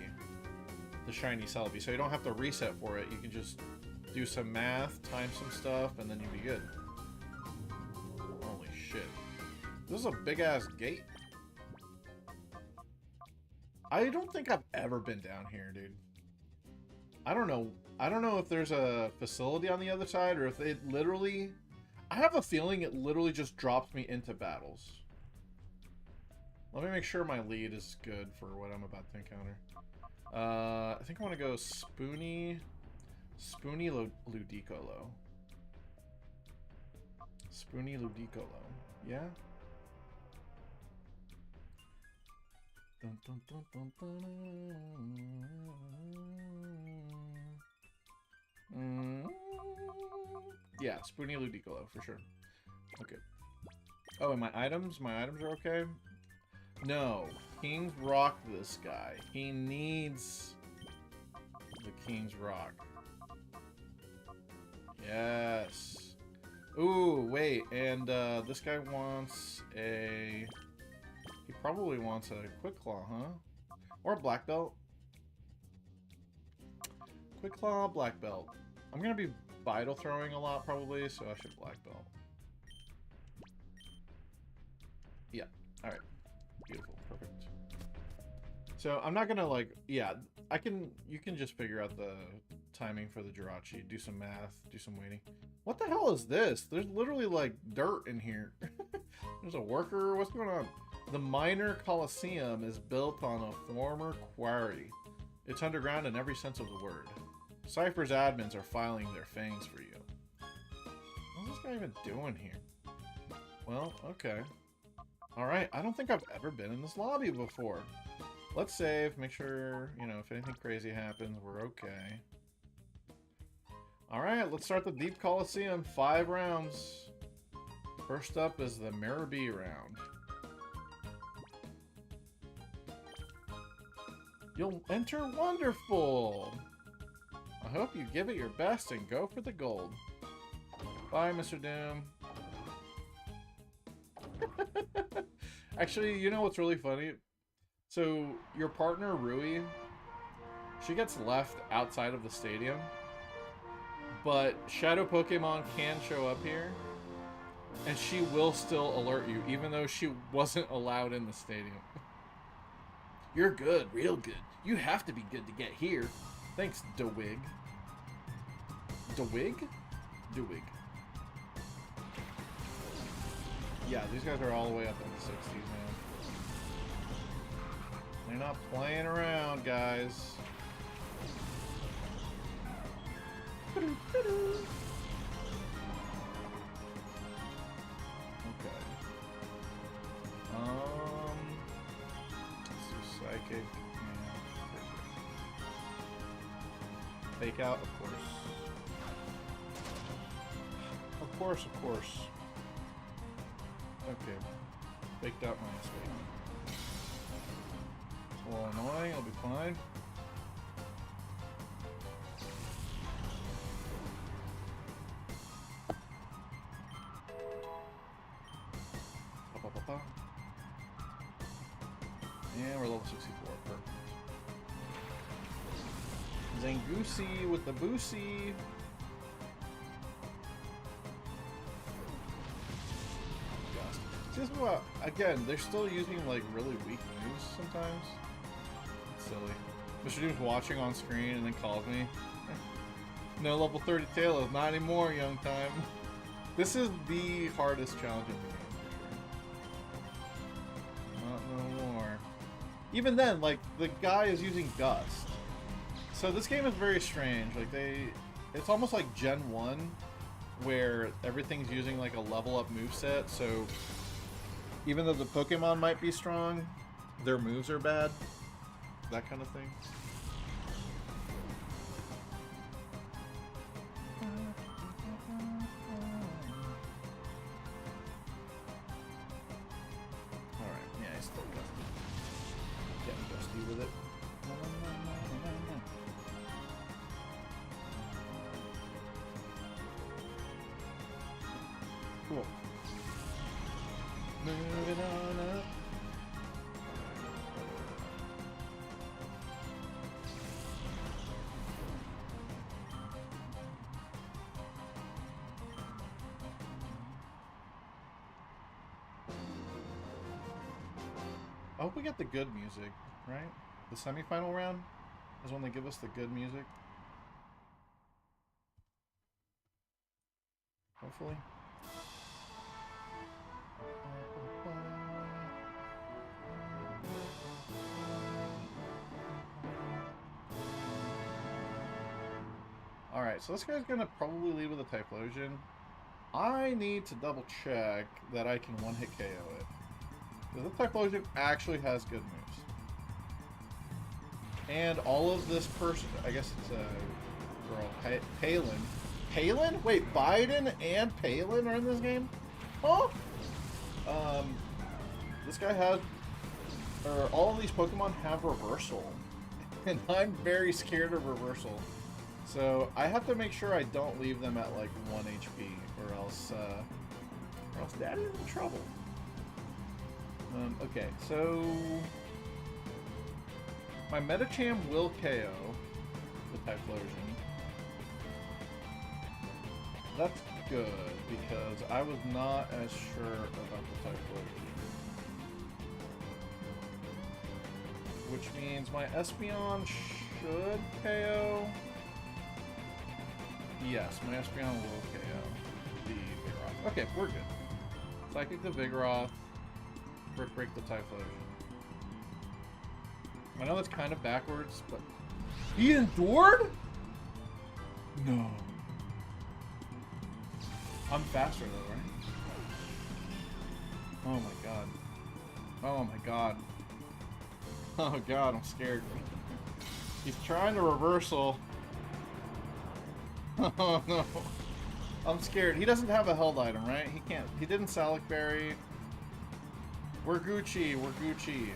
the shiny Celebi. So you don't have to reset for it. You can just do some math, time some stuff, and then you'll be good. Holy shit. This is a big-ass gate. I don't think I've ever been down here, dude. I don't know. I don't know if there's a facility on the other side or if it literally... I have a feeling it literally just drops me into battles. Let me make sure my lead is good for what I'm about to encounter. I think I want to go Spoony Ludicolo. Spoony Ludicolo. Yeah? Dun, dun, dun, dun, dun. Yeah, Spoony Ludicolo for sure. Okay. Oh, and my items? My items are okay? No. King's Rock this guy. He needs the King's Rock. Yes. Ooh, wait. And this guy wants a... He probably wants a Quick Claw, huh? Or a Black Belt. Quick Claw, Black Belt. I'm going to be Vital throwing a lot probably, so I should Black Belt. Yeah. Alright. Beautiful. Perfect. So I'm not gonna like, yeah, you can just figure out the timing for the Jirachi, do some math, do some waiting. What the hell is this? There's literally like dirt in here. There's a worker, what's going on? The Minor Coliseum is built on a former quarry. It's underground in every sense of the word. Cypher's admins are filing their fangs for you. What's this guy even doing here? Well, okay. Alright, I don't think I've ever been in this lobby before. Let's save, make sure, you know, if anything crazy happens, we're okay. Alright, let's start the Beat Coliseum. 5 rounds. First up is the Mirror B round. You'll enter wonderful! I hope you give it your best and go for the gold. Bye, Mr. Doom. Actually, you know what's really funny? So, your partner, Rui, she gets left outside of the stadium, but Shadow Pokemon can show up here, and she will still alert you, even though she wasn't allowed in the stadium. You're good, real good. You have to be good to get here. Thanks, DeWig. DeWig? DeWig. Yeah, these guys are all the way up in the 60s, man. They're not playing around, guys. Okay. Let's do psychic. Yeah. Fake out, of course. Of course, of course. Okay. Faked out my mistake. It's a little annoying, I'll be fine. And we're level 64, perfect. Zangoose with the Boosie. Just what, again, they're still using like really weak moves sometimes. It's silly. Mr. Doom's watching on screen and then calls me. No level 30 Talos, not anymore, young time. This is the hardest challenge in the game for sure. Not no more. Even then, like, the guy is using Gust. So this game is very strange. Like, it's almost like Gen 1, where everything's using like a level up moveset, so even though the Pokemon might be strong, their moves are bad. That kind of thing. Alright, yeah, he's still gusty. Getting gusty with it. Cool. Moving on up. I hope we get the good music, right? The semi-final round is when they give us the good music. Hopefully. Alright, so this guy's gonna probably lead with a Typhlosion. I need to double check that I can one-hit KO it. Because the Typhlosion actually has good moves. And all of this person, I guess it's a girl, Palin. Palin? Wait, Biden and Palin are in this game? Huh? This guy has, or all of these Pokemon have reversal. And I'm very scared of reversal. So I have to make sure I don't leave them at like 1 HP, or else Daddy's in trouble. Okay, so my Medicham will KO the Typhlosion. That's good, because I was not as sure about the Typhlosion. Which means my Espeon should KO. Yes, my Espeon will KO the Vigoroth. Okay, we're good. Psychic the Vigoroth. Brick break the Typhlosion. I know that's kind of backwards, but he endured? No. I'm faster though, right? Oh my god. Oh my god. Oh god, I'm scared. He's trying to reversal. Oh no. I'm scared. He doesn't have a held item, right? He can't. He didn't Salic Berry. We're Gucci. We're Gucci.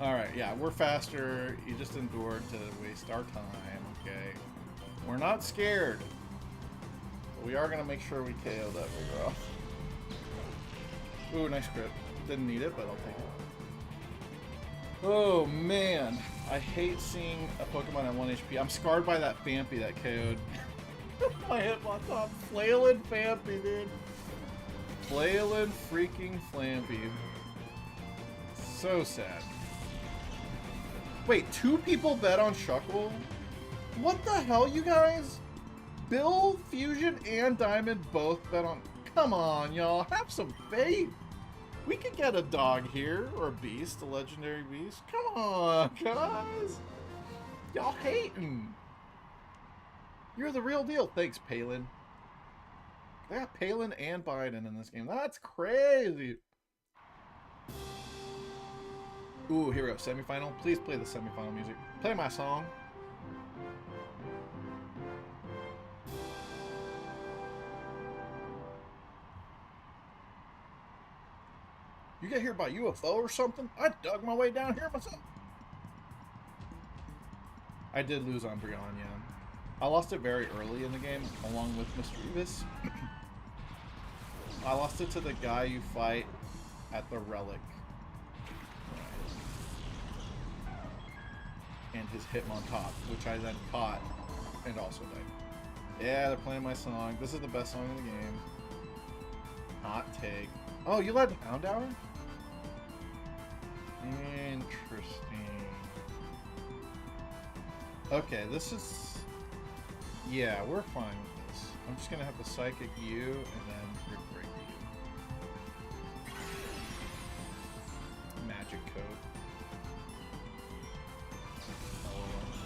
Alright, yeah, we're faster. You just endured to waste our time, okay? We're not scared. But we are going to make sure we KO that Vigoroth. Ooh, nice crit. Didn't need it, but I'll take it. Oh, man. I hate seeing a Pokemon at 1 HP. I'm scarred by that Phanpy that KO'd my Hitmontop. Flailing Phanpy, dude. Flailing freaking Phanpy. So sad. Wait, 2 people bet on Shuckle? What the hell, you guys? Bill, Fusion, and Diamond both bet on... Come on, y'all. Have some faith. We could get a dog here, or a beast, a legendary beast. Come on, guys. Y'all hating. You're the real deal. Thanks, Palin. They got Palin and Biden in this game. That's crazy. Ooh, here we go. Semifinal. Please play the semifinal music. Play my song. You get here by UFO or something? I dug my way down here myself. I did lose on Brion, yeah. I lost it very early in the game, along with Mischievous. I lost it to the guy you fight at the Relic. And his Hitmontop, which I then caught and also died. Yeah, they're playing my song. This is the best song in the game. Hot take. Oh, you led Houndour? Interesting. Okay, this is... Yeah, we're fine with this. I'm just gonna have to Psychic you and then Brick Break you. Magic Coat.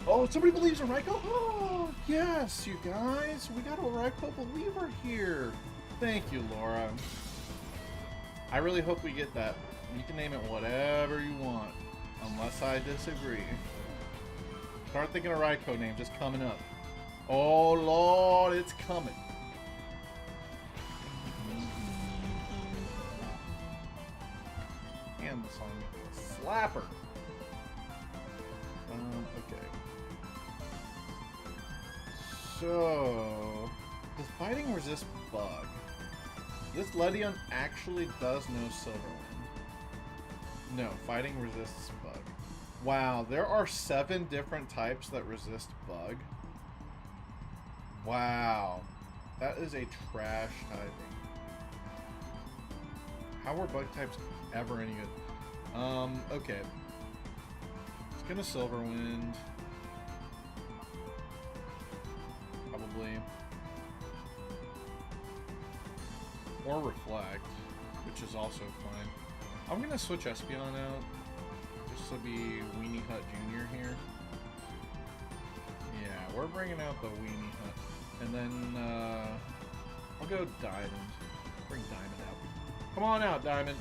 Oh, somebody believes in Raikou? Oh, yes, you guys. We got a Raikou believer here. Thank you, Laura. I really hope we get that. You can name it whatever you want, unless I disagree. Start thinking of Raikou names just coming up. Oh, Lord, it's coming. And the song Slapper. Okay. So, does fighting resist bug? This Ledion actually does know Silverwind. No, fighting resists bug. Wow, there are 7 different types that resist bug. Wow. That is a trash typing. How were bug types ever any good? Okay. It's gonna Silverwind. Probably. Or Reflect, which is also fine. I'm gonna switch Espeon out, just to be Weenie Hut Jr. here. Yeah, we're bringing out the Weenie Hut. And then, I'll go Diamond. Bring Diamond out. Come on out, Diamond.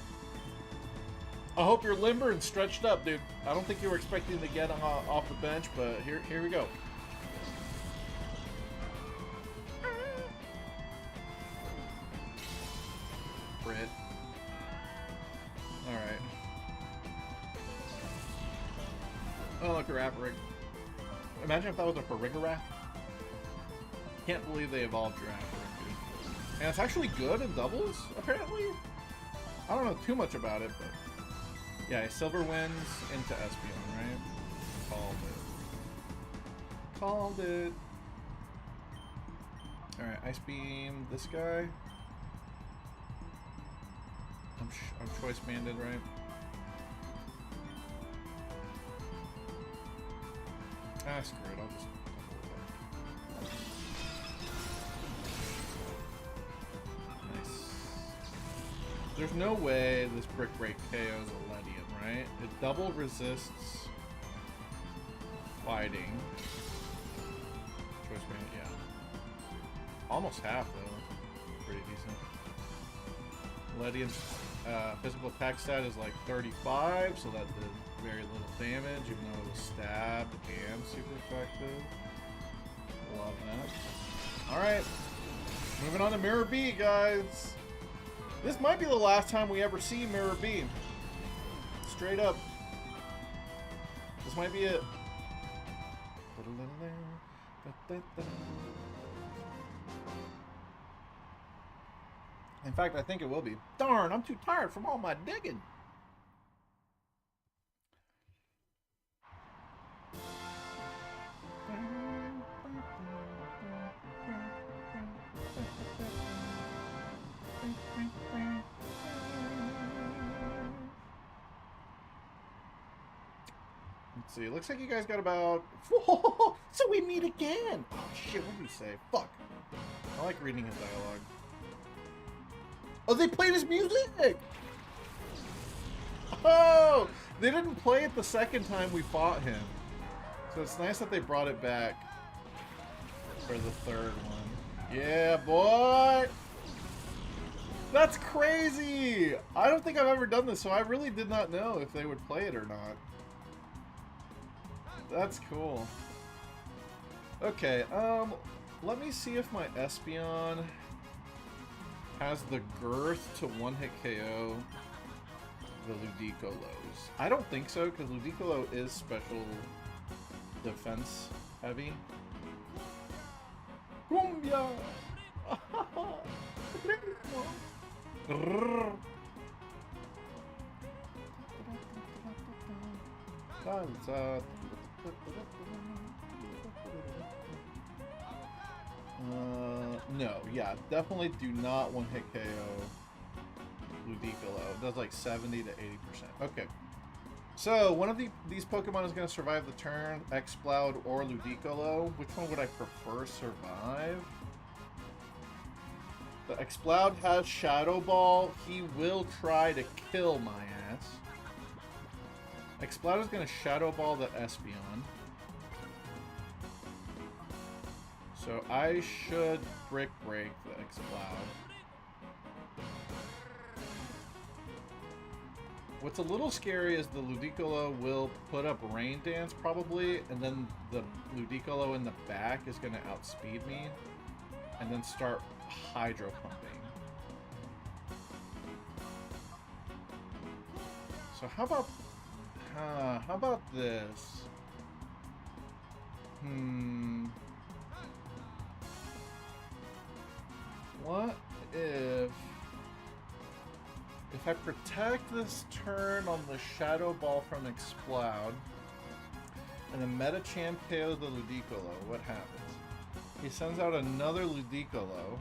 I hope you're limber and stretched up, dude. I don't think you were expecting to get off the bench, but here we go. Crit. Alright. Oh, look, a Rapirig. Imagine if that was a Farigiraf. Can't believe they evolved Rapirig, dude. And it's actually good in doubles, apparently. I don't know too much about it, but... Yeah, Silver wins into Espeon, right? Called it. Called it. Alright, Ice Beam this guy. I'm Choice Banded, right? Ah, screw it, I'll just... Nice. There's no way this Brick Break KOs a Ledium, right? It double resists fighting. Choice Banded, yeah. Almost half, though. Pretty decent. Ledium's physical attack stat is like 35, so that did very little damage, even though it was stabbed and super effective. Love that. Alright. Moving on to Mirror B, guys. This might be the last time we ever see Mirror B. Straight up. This might be it. In fact, I think it will be. Darn, I'm too tired from all my digging. Let's see. It looks like you guys got about... Whoa, so we meet again. Oh, shit. What did he say? Fuck. I like reading his dialogue. Oh, they played his music! Oh! They didn't play it the second time we fought him. So it's nice that they brought it back for the third one. Yeah, boy! That's crazy! I don't think I've ever done this, so I really did not know if they would play it or not. That's cool. Okay, let me see if my Espeon has the girth to one-hit KO the Ludicolos. I don't think so, because Ludicolo is special defense heavy. Cumbia! No, yeah, definitely do not one-hit KO Ludicolo. It does like 70 to 80%. Okay. So, one of these Pokemon is going to survive the turn, Exploud or Ludicolo. Which one would I prefer survive? The Exploud has Shadow Ball. He will try to kill my ass. Exploud is going to Shadow Ball the Espeon. So I should Brick Break the Exploud. What's a little scary is the Ludicolo will put up Rain Dance probably, and then the Ludicolo in the back is going to outspeed me, and then start Hydro Pumping. So how about this? What if I protect this turn on the Shadow Ball from Exploud, and then Metachamp KO the Ludicolo? What happens? He sends out another Ludicolo.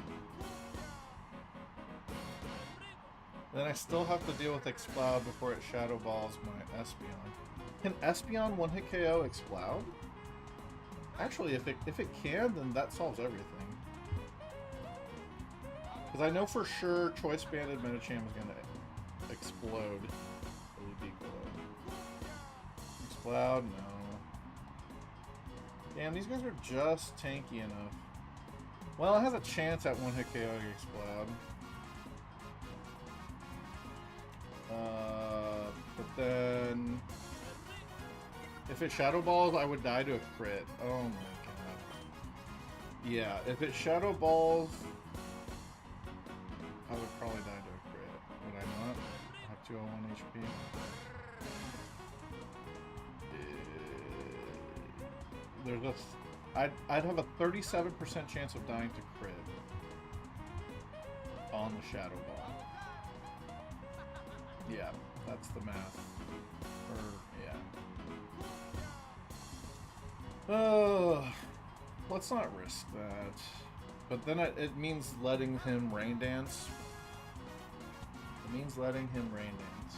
Then I still have to deal with Exploud before it Shadow Balls my Espeon. Can Espeon one-hit KO Exploud? Actually, if it can, then that solves everything. Because I know for sure Choice Banded Metacham is going to explode the Ludicolo. Exploud? No. Damn, these guys are just tanky enough. Well, it has a chance at one-hit KOing Exploud. But then... if it Shadow Balls, I would die to a crit. Oh my god. Yeah, if it Shadow Balls... I would probably die to a crit. Would I not? I have 201 HP. There's just... I'd have a 37% chance of dying to crit on the Shadow Ball. Yeah, that's the math. Yeah. Let's not risk that. But then it means letting him Rain Dance. It means letting him Rain Dance.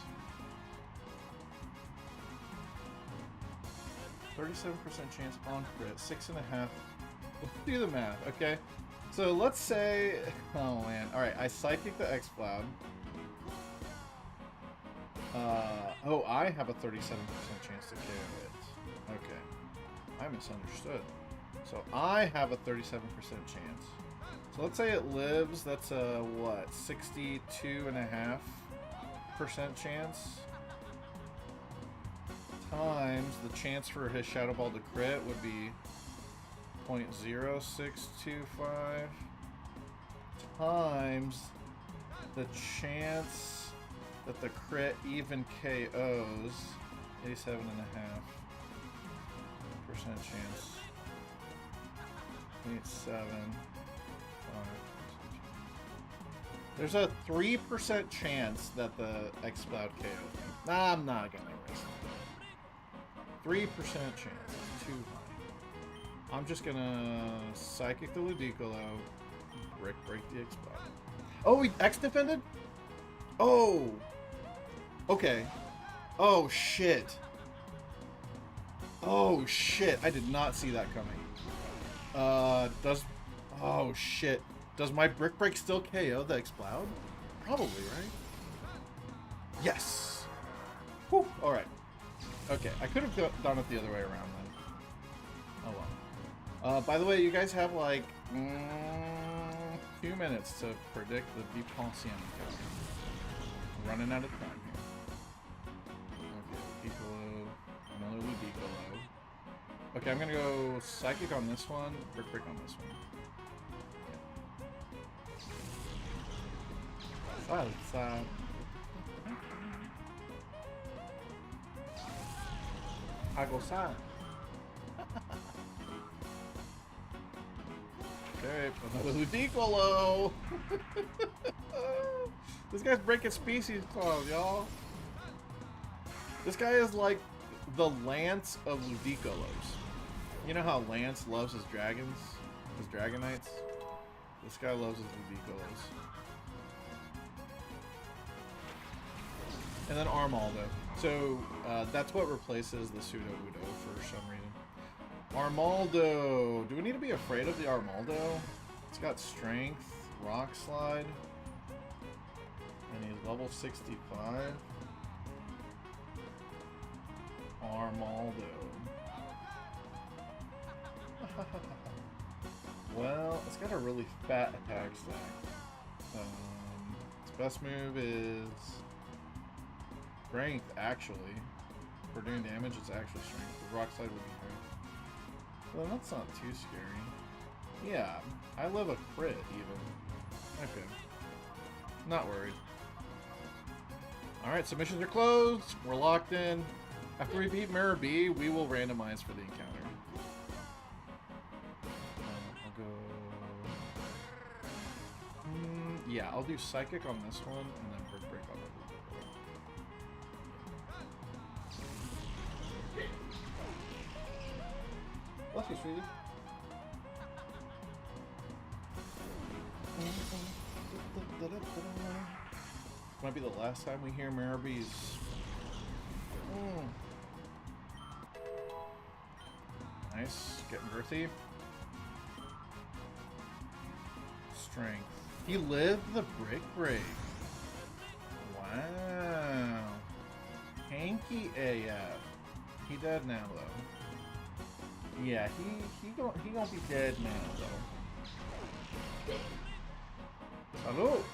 37% chance on crit, 6.5. Let's do the math, okay? So let's say, oh man, alright, I Psychic the Exploud. Oh, I have a 37% chance to KO it. Okay. I misunderstood. So I have a 37% chance. So let's say it lives, that's a, what, 62.5% chance? Times the chance for his Shadow Ball to crit would be 0.0625 times the chance that the crit even KOs 87.5. chance. 8, 7, 5. There's a 3% chance that the X-Cloud KOs me. Nah, I'm not gonna risk it. 3% chance is too high. I'm just gonna Psychic the Ludicolo, break the X-Cloud. Oh, he X-defended? Oh! Okay. Oh, shit. Oh, shit. I did not see that coming. Oh, shit. Does my Brick Break still KO the Exploud? Probably, right? Yes! Whew. Alright. Okay, I could have done it the other way around then. Oh well. By the way, you guys have like 2 minutes to predict the Beat Colosseum encounter. Running out of time here. Okay, Ludicolo. Another Ludicolo. Okay, I'm gonna go Psychic on this one, Brick Break on this one. Salsa. I go side. Okay, another Ludicolo. This guy's breaking species claws, y'all. This guy is like the Lance of Ludicolos. You know how Lance loves his dragons? His Dragonites? This guy loves his Ludicolos. And then Armaldo. So, that's what replaces the Pseudo-Udo for some reason. Armaldo! Do we need to be afraid of the Armaldo? It's got Strength, Rock Slide, and he's level 65. Armaldo. Well, it's got a really fat attack stack. Its best move is Strength, actually. For doing damage, it's actually Strength. The Rock Slide would be great. Well, that's not too scary. Yeah, I live a crit, even. Okay. Not worried. Alright, submissions are closed. We're locked in. After we beat Mirror B, we will randomize for the encounter. I'll go... yeah, I'll do Psychic on this one, and then Brick Break on the bless you, sweetie. Might be the last time we hear Marabee's. Nice, getting girthy. Strength. He lived the Brick Break. Wow. Hanky AF. He dead now though. Yeah, he gonna be dead now though. Hello.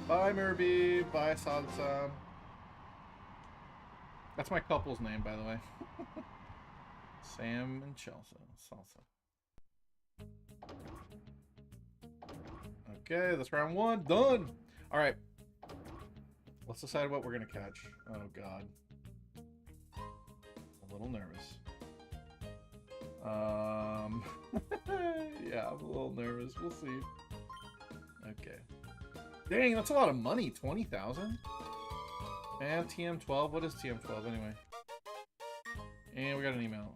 Bye, Mirby. Bye, Salsa. That's my couple's name, by the way. Sam and Chelsea. Salsa. Okay, that's round one. Done. All right. Let's decide what we're going to catch. Oh, God. A little nervous. Yeah, I'm a little nervous. We'll see. Okay. Dang, that's a lot of money. 20,000? And TM12. What is TM12 anyway? And we got an email.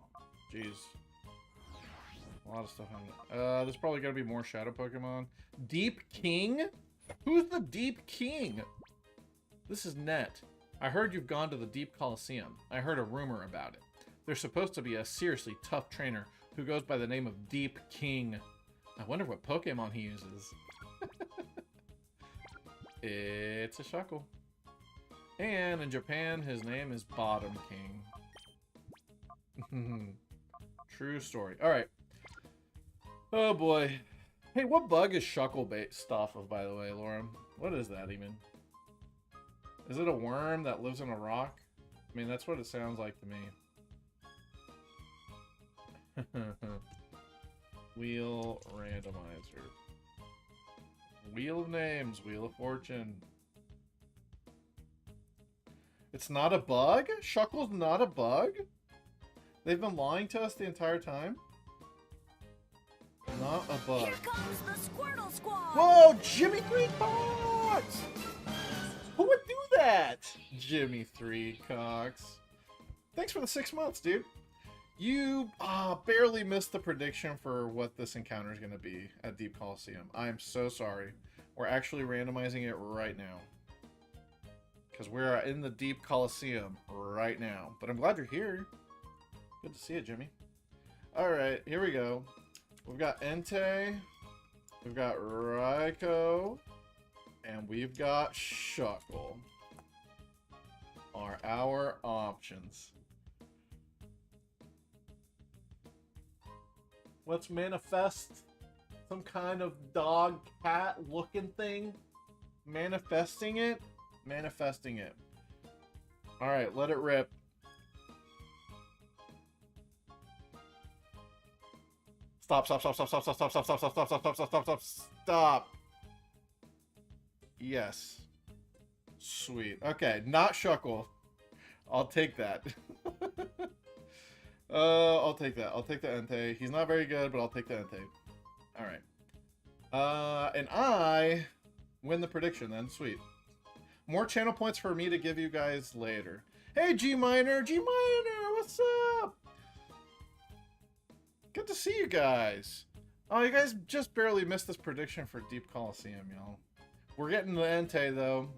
Jeez. A lot of stuff on it. There's probably got to be more Shadow Pokemon. Deep King? Who's the Deep King? This is Net. I heard you've gone to the Deep Colosseum. I heard a rumor about it. There's supposed to be a seriously tough trainer who goes by the name of Deep King. I wonder what Pokemon he uses. It's a Shuckle. And in Japan, his name is Bottom King. True story. Alright. Oh boy. Hey, what bug is Shuckle based off of, by the way, Laura? What is that even? Is it a worm that lives in a rock? I mean, that's what it sounds like to me. Wheel randomizer. Wheel of names, Wheel of Fortune. It's not a bug? Shuckle's not a bug? They've been lying to us the entire time? Not a bug. Here comes the Squirtle Squad! Whoa, Jimmy 3 Cox! Who would do that? Jimmy 3 Cox. Thanks for the 6 months, dude. You barely missed the prediction for what this encounter is going to be at Deep Coliseum. I am so sorry. We're actually randomizing it right now. Because we're in the Deep Coliseum right now. But I'm glad you're here. Good to see you, Jimmy. Alright, here we go. We've got Entei. We've got Raikou. And we've got Shuckle. Are our options. Let's manifest some kind of dog cat looking thing. Manifesting it. Manifesting it. Alright, let it rip. Stop, stop, stop, stop, stop, stop, stop, stop, stop, stop, stop, stop, stop, stop, stop, stop. Yes. Sweet. Okay, not Shuckle. I'll take that. I'll take that. I'll take the Entei. He's not very good, but I'll take the Entei. Alright. And I win the prediction then. Sweet. More channel points for me to give you guys later. Hey, G Minor! G Minor! What's up? Good to see you guys. Oh, you guys just barely missed this prediction for Deep Coliseum, y'all. We're getting the Entei, though.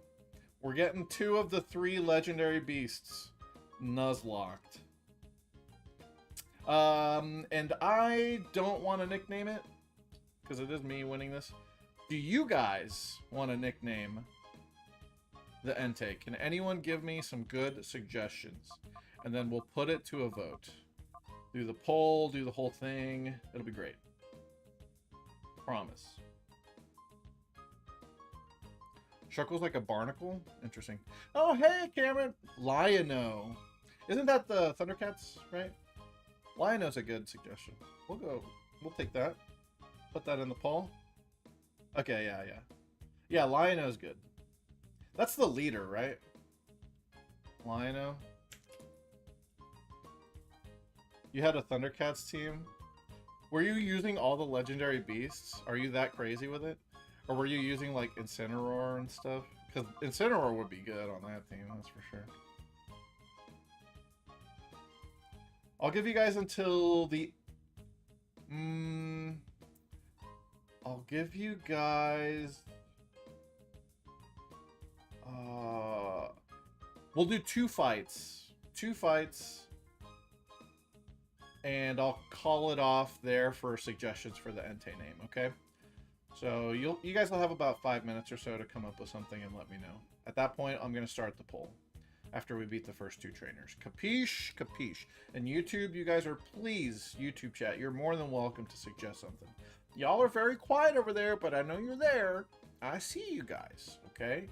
We're getting 2 of the 3 legendary beasts Nuzlocked. And I don't want to nickname it, because it is me winning this. Do you guys want to nickname the Entei? Can anyone give me some good suggestions? And then we'll put it to a vote. Do the poll, do the whole thing. It'll be great. Promise. Shuckle's like a barnacle? Interesting. Oh, hey, Cameron! Lion-O. Isn't that the Thundercats, right? Lion-O's a good suggestion. We'll take that. Put that in the poll. Okay, yeah. Yeah, Lion-O's good. That's the leader, right? Lion-O. You had a Thundercats team? Were you using all the legendary beasts? Are you that crazy with it? Or were you using, like, Incineroar and stuff? Because Incineroar would be good on that team, that's for sure. I'll give you guys until the... I'll give you guys... We'll do 2 fights. 2 fights. And I'll call it off there for suggestions for the Entei name, okay? So you guys will have about 5 minutes or so to come up with something and let me know. At that point, I'm going to start the poll after we beat the first 2 trainers. Capiche? Capiche. And YouTube, you guys are, please, YouTube chat, you're more than welcome to suggest something. Y'all are very quiet over there, but I know you're there. I see you guys, okay?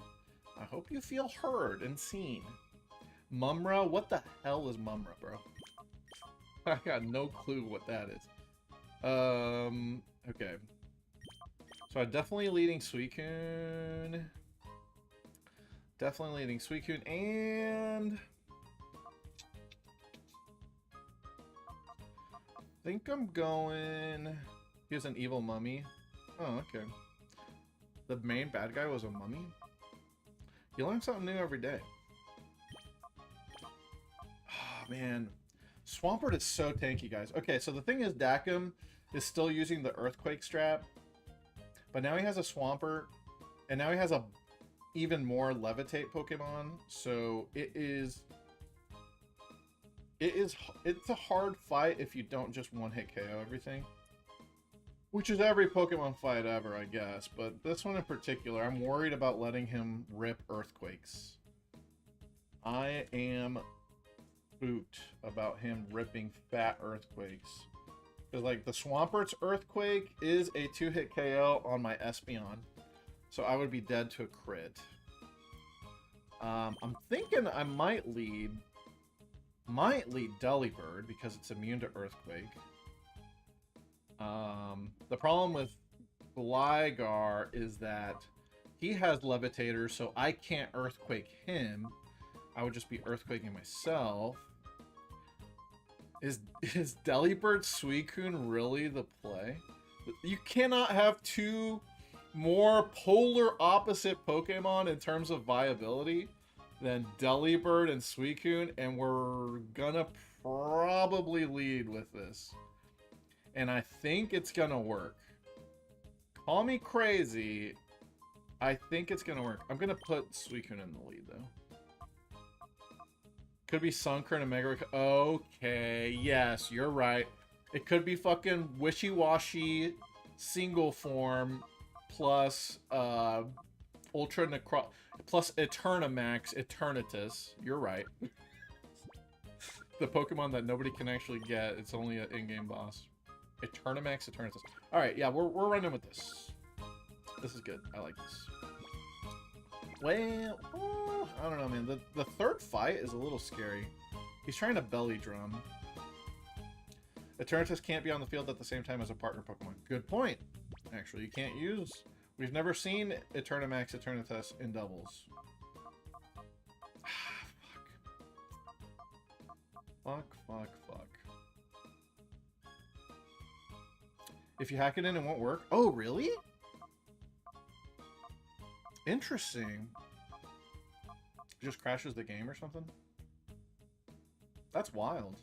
I hope you feel heard and seen. Mumra? What the hell is Mumra, bro? I got no clue what that is. Okay. So I'm definitely leading Suicune. Definitely leading Suicune, and... I think I'm going... He was an evil mummy. Oh, okay. The main bad guy was a mummy? You learn something new every day. Oh, man. Swampert is so tanky, guys. Okay, so the thing is, Dakum is still using the Earthquake strap. But now he has a Swampert. And now he has a even more Levitate Pokemon. So it's a hard fight if you don't just one-hit KO everything. Which is every Pokemon fight ever, I guess. But this one in particular, I'm worried about letting him rip Earthquakes. I am spooked about him ripping fat Earthquakes. Because, like, the Swampert's Earthquake is a 2-hit KO on my Espeon. So I would be dead to a crit. I'm thinking I might lead Delibird because it's immune to Earthquake. The problem with Gligar is that he has Levitator, so I can't Earthquake him. I would just be Earthquaking myself. Is Delibird Suicune really the play? You cannot have two more polar opposite Pokemon in terms of viability than Delibird and Suicune, and we're gonna probably lead with this. And I think it's gonna work. Call me crazy. I think it's gonna work. I'm gonna put Suicune in the lead, though. Could be Sunkern and Mega... Okay, yes, you're right. It could be fucking Wishy-Washy single form plus Ultra Necro... plus Eternamax Eternatus. You're right. The Pokemon that nobody can actually get. It's only an in-game boss. Eternamax Eternatus. Alright, yeah, we're running with this. This is good. I like this. Well, oh, I don't know, man. The third fight is a little scary. He's trying to belly drum. Eternatus can't be on the field at the same time as a partner Pokemon. Good point. Actually, you can't use... We've never seen Eternamax Eternatus in doubles. Fuck. If you hack it in, it won't work. Oh, really? Interesting. It just crashes the game or something? That's wild.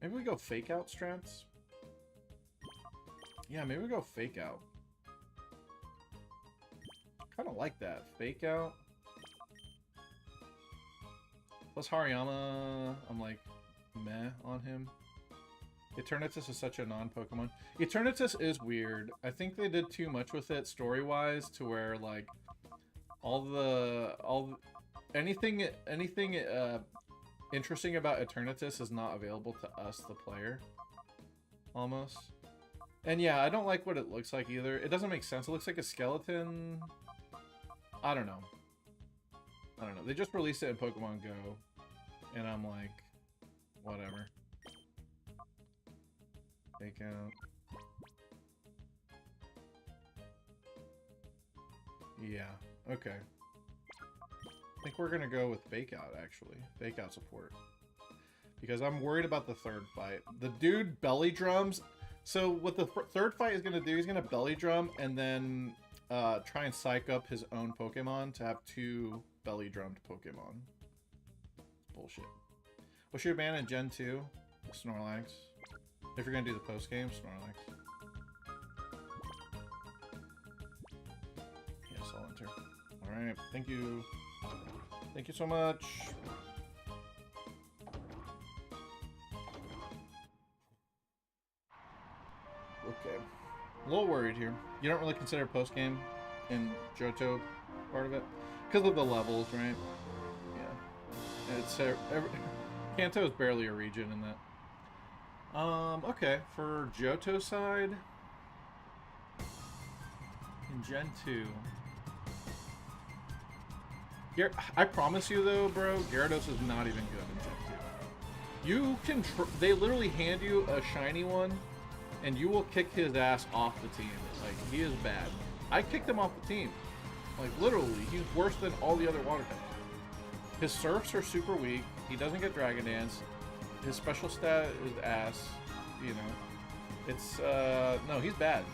Maybe we go fake out strats? Yeah, maybe we go fake out. Kind of like that. Fake out. Plus Hariyama, I'm like, meh on him. Eternatus is such a non-Pokemon. Eternatus is weird. I think they did too much with it story-wise to where, like, anything interesting about Eternatus is not available to us, the player. Almost. And yeah, I don't like what it looks like either. It doesn't make sense. It looks like a skeleton. I don't know. They just released it in Pokemon Go. And I'm like, whatever. Fake out. Yeah, okay. I think we're gonna go with fake out, actually. Fake out support. Because I'm worried about the third fight. The dude belly drums. So what the third fight is gonna do, he's gonna belly drum and then try and psych up his own Pokemon to have two belly drummed Pokemon. Bullshit. What's your ban in Gen 2? Snorlax. If you're gonna do the post game, Snorlax. Yes, I'll enter. Alright, thank you. Thank you so much. Okay. A little worried here. You don't really consider post game in Johto part of it? Because of the levels, right? Yeah. It's Kanto is barely a region in that. Okay, for Johto side, in Gen 2, I promise you though, bro, Gyarados is not even good in Gen 2. You can, they literally hand you a shiny one, and you will kick his ass off the team. Like, he is bad. I kicked him off the team. Like, literally, he's worse than all the other water types. His surfs are super weak, he doesn't get Dragon Dance, his special stat is ass. You know, it's, no, he's bad.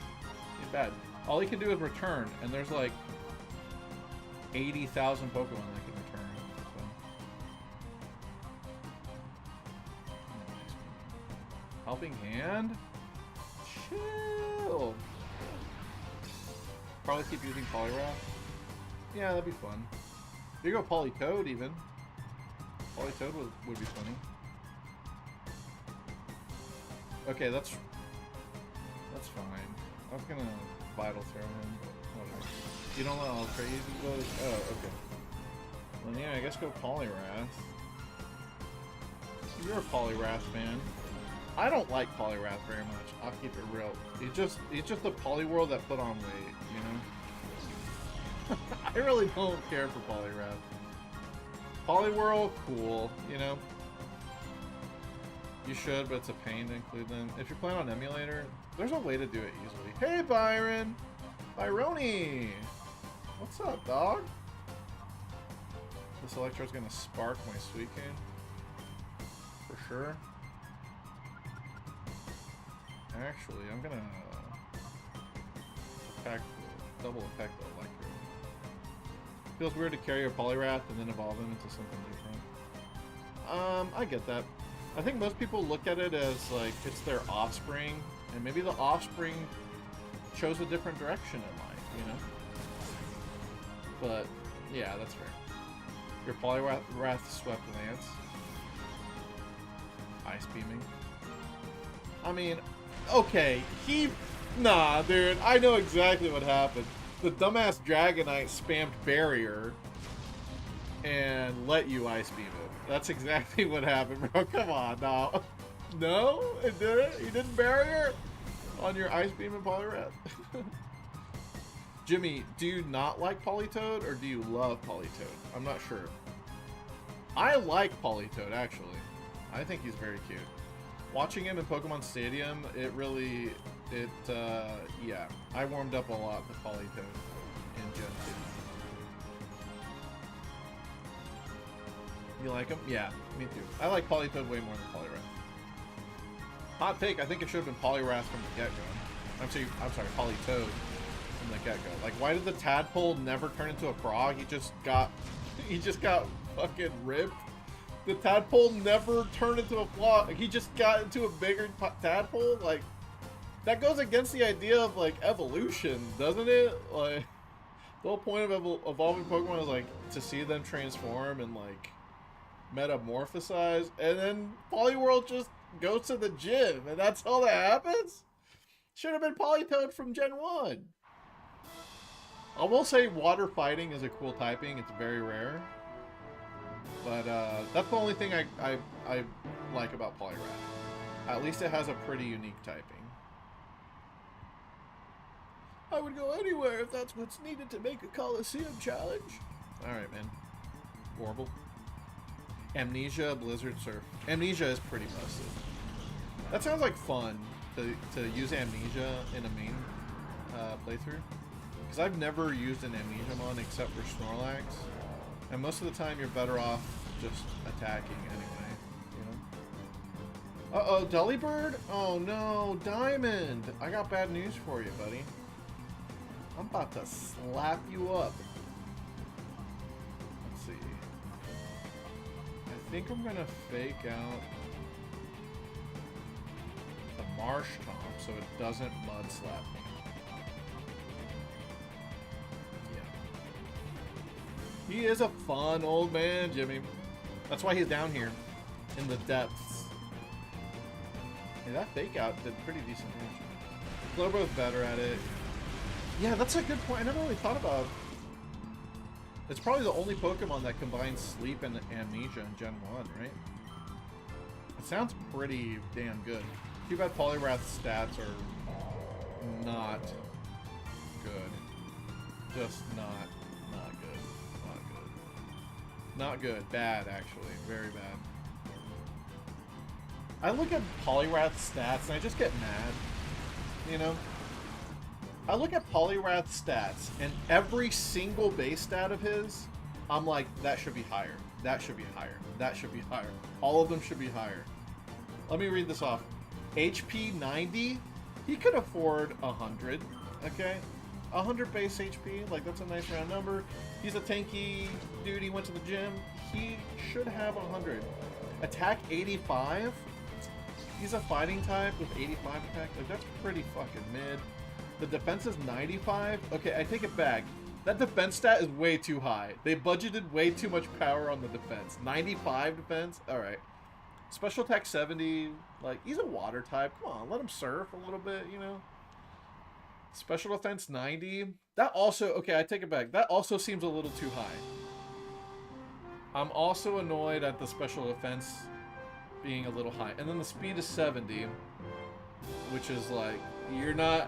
He's bad. All he can do is return, and there's like 80,000 Pokemon that can return. So. Helping Hand? Chill. Probably keep using Poliwrath. Yeah, that'd be fun. You go Politoed even. Politoed would be funny. Okay, that's fine. I was gonna Vital Throw him, but whatever. You don't know Ultra Easy those? Oh, okay. Well, yeah, I guess go Poliwrath. You're a Poliwrath fan. I don't like Poliwrath very much. I'll keep it real. He's just a Poliwhirl that put on weight, you know? I really don't care for Poliwrath. Poliwhirl, cool, you know? You should, but it's a pain to include them. If you're playing on emulator, There's a way to do it easily. Hey, Byron! Byroni! What's up, dog? This Electro's gonna spark my Suicune. For sure. Actually, I'm gonna double attack the Electro. Feels weird to carry a Poliwrath and then evolve him into something different. I get that. I think most people look at it as like it's their offspring, and maybe the offspring chose a different direction in life, you know? But yeah, that's fair. Your Poliwrath swept Lance. Ice beaming. I mean, okay, nah, dude, I know exactly what happened. The dumbass Dragonite spammed Barrier and let you Ice Beam it. That's exactly what happened, bro. Come on, no. No? It didn't? You didn't Barrier on your Ice Beam and Poliwrath? Jimmy, do you not like Politoed, or do you love Politoed? I'm not sure. I like Politoed, actually. I think he's very cute. Watching him in Pokemon Stadium, yeah. I warmed up a lot with Politoed in Gen 2. You like him? Yeah, me too. I like Politoed way more than Poliwrath. Hot take, I think it should have been Poliwrath from the get-go. I'm sorry, Politoed from the get-go. Like, why did the Tadpole never turn into a frog? He just got fucking ripped. The Tadpole never turned into a frog. He just got into a bigger Tadpole. Like, that goes against the idea of, like, evolution, doesn't it? Like, the whole point of evolving Pokemon is, like, to see them transform and, like, metamorphosize. And then Poliwhirl just goes to the gym, and that's all that happens? Should have been Politoed from Gen 1. I will say water fighting is a cool typing. It's very rare. But that's the only thing I like about Poliwrath. At least it has a pretty unique typing. I would go anywhere if that's what's needed to make a Colosseum challenge. Alright, man. Warble. Amnesia, Blizzard Surf. Amnesia is pretty busted. That sounds like fun to use Amnesia in a main playthrough. Because I've never used an Amnesia mon except for Snorlax. And most of the time you're better off just attacking anyway, you know? Uh-oh, Delibird? Oh no, Diamond! I got bad news for you, buddy. I'm about to slap you up. Let's see. I think I'm gonna fake out the Marsh Tomp so it doesn't mud slap me. He is a fun old man, Jimmy. That's why he's down here in the depths. Hey, that fake out did pretty decent damage. Glowbro's better at it. Yeah, that's a good point. I never really thought about it. It's probably the only Pokemon that combines Sleep and Amnesia in Gen 1, right? It sounds pretty damn good. Too bad Poliwrath's stats are not good. Just not good. Not good. Bad, actually. Very bad. I look at Poliwrath's stats and I just get mad. You know? I look at Poliwrath's stats and every single base stat of his, I'm like, that should be higher. That should be higher. That should be higher. All of them should be higher. Let me read this off. HP 90? He could afford 100. Okay? 100 base HP, like that's a nice round number. He's a tanky dude, he went to the gym. He should have 100. Attack 85? He's a fighting type with 85 attack. Like that's pretty fucking mid. The defense is 95? Okay, I take it back. That defense stat is way too high. They budgeted way too much power on the defense. 95 defense? Alright. Special attack 70, like he's a water type. Come on, let him surf a little bit, you know? Special defense 90. That also, okay, I take it back. That also seems a little too high. I'm also annoyed at the special defense being a little high. And then the speed is 70, which is like, you're not,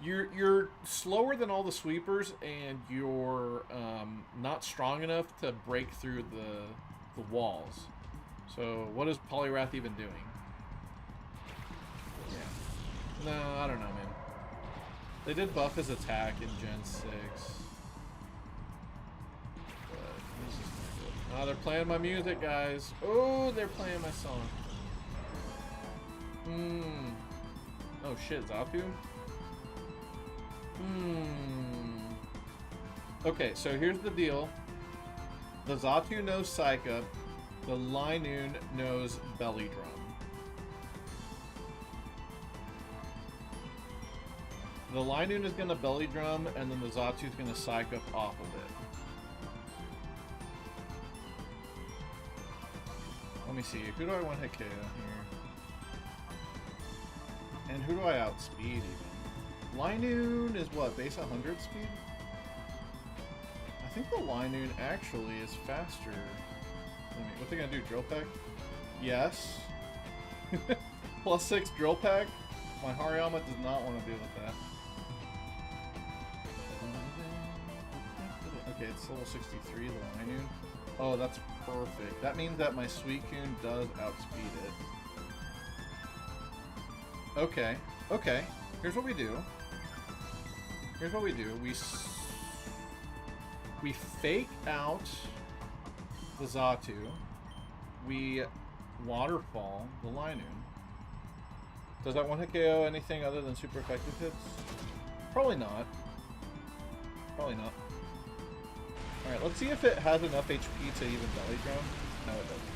you're slower than all the sweepers and you're not strong enough to break through the walls. So what is Poliwrath even doing? Yeah. No, I don't know, man. They did buff his attack in Gen 6. But this is not good. Oh, they're playing my music, guys. Oh, they're playing my song. Oh shit, Zatu? Okay, so here's the deal. The Zatu knows Psych Up. The Linoon knows Belly Drum. The Linoon is gonna Belly Drum, and then the Zatu's gonna Psych Up off of it. Let me see. Who do I want to hit KO here? And who do I outspeed even? Linoon is what? Base 100 speed? I think the Linoon actually is faster. What they gonna do? Drill Peck? Yes. +6 Drill Peck? My Hariyama does not want to deal with that. Okay, it's level 63, the Linoon. Oh, that's perfect. That means that my Suicune does outspeed it. Okay, okay. Here's what we do. Here's what we do. We fake out the Zatu. We waterfall the Linoon. Does that one-hit KO anything other than super effective hits? Probably not. Probably not. Alright, let's see if it has enough HP to even belly drum. No, it doesn't.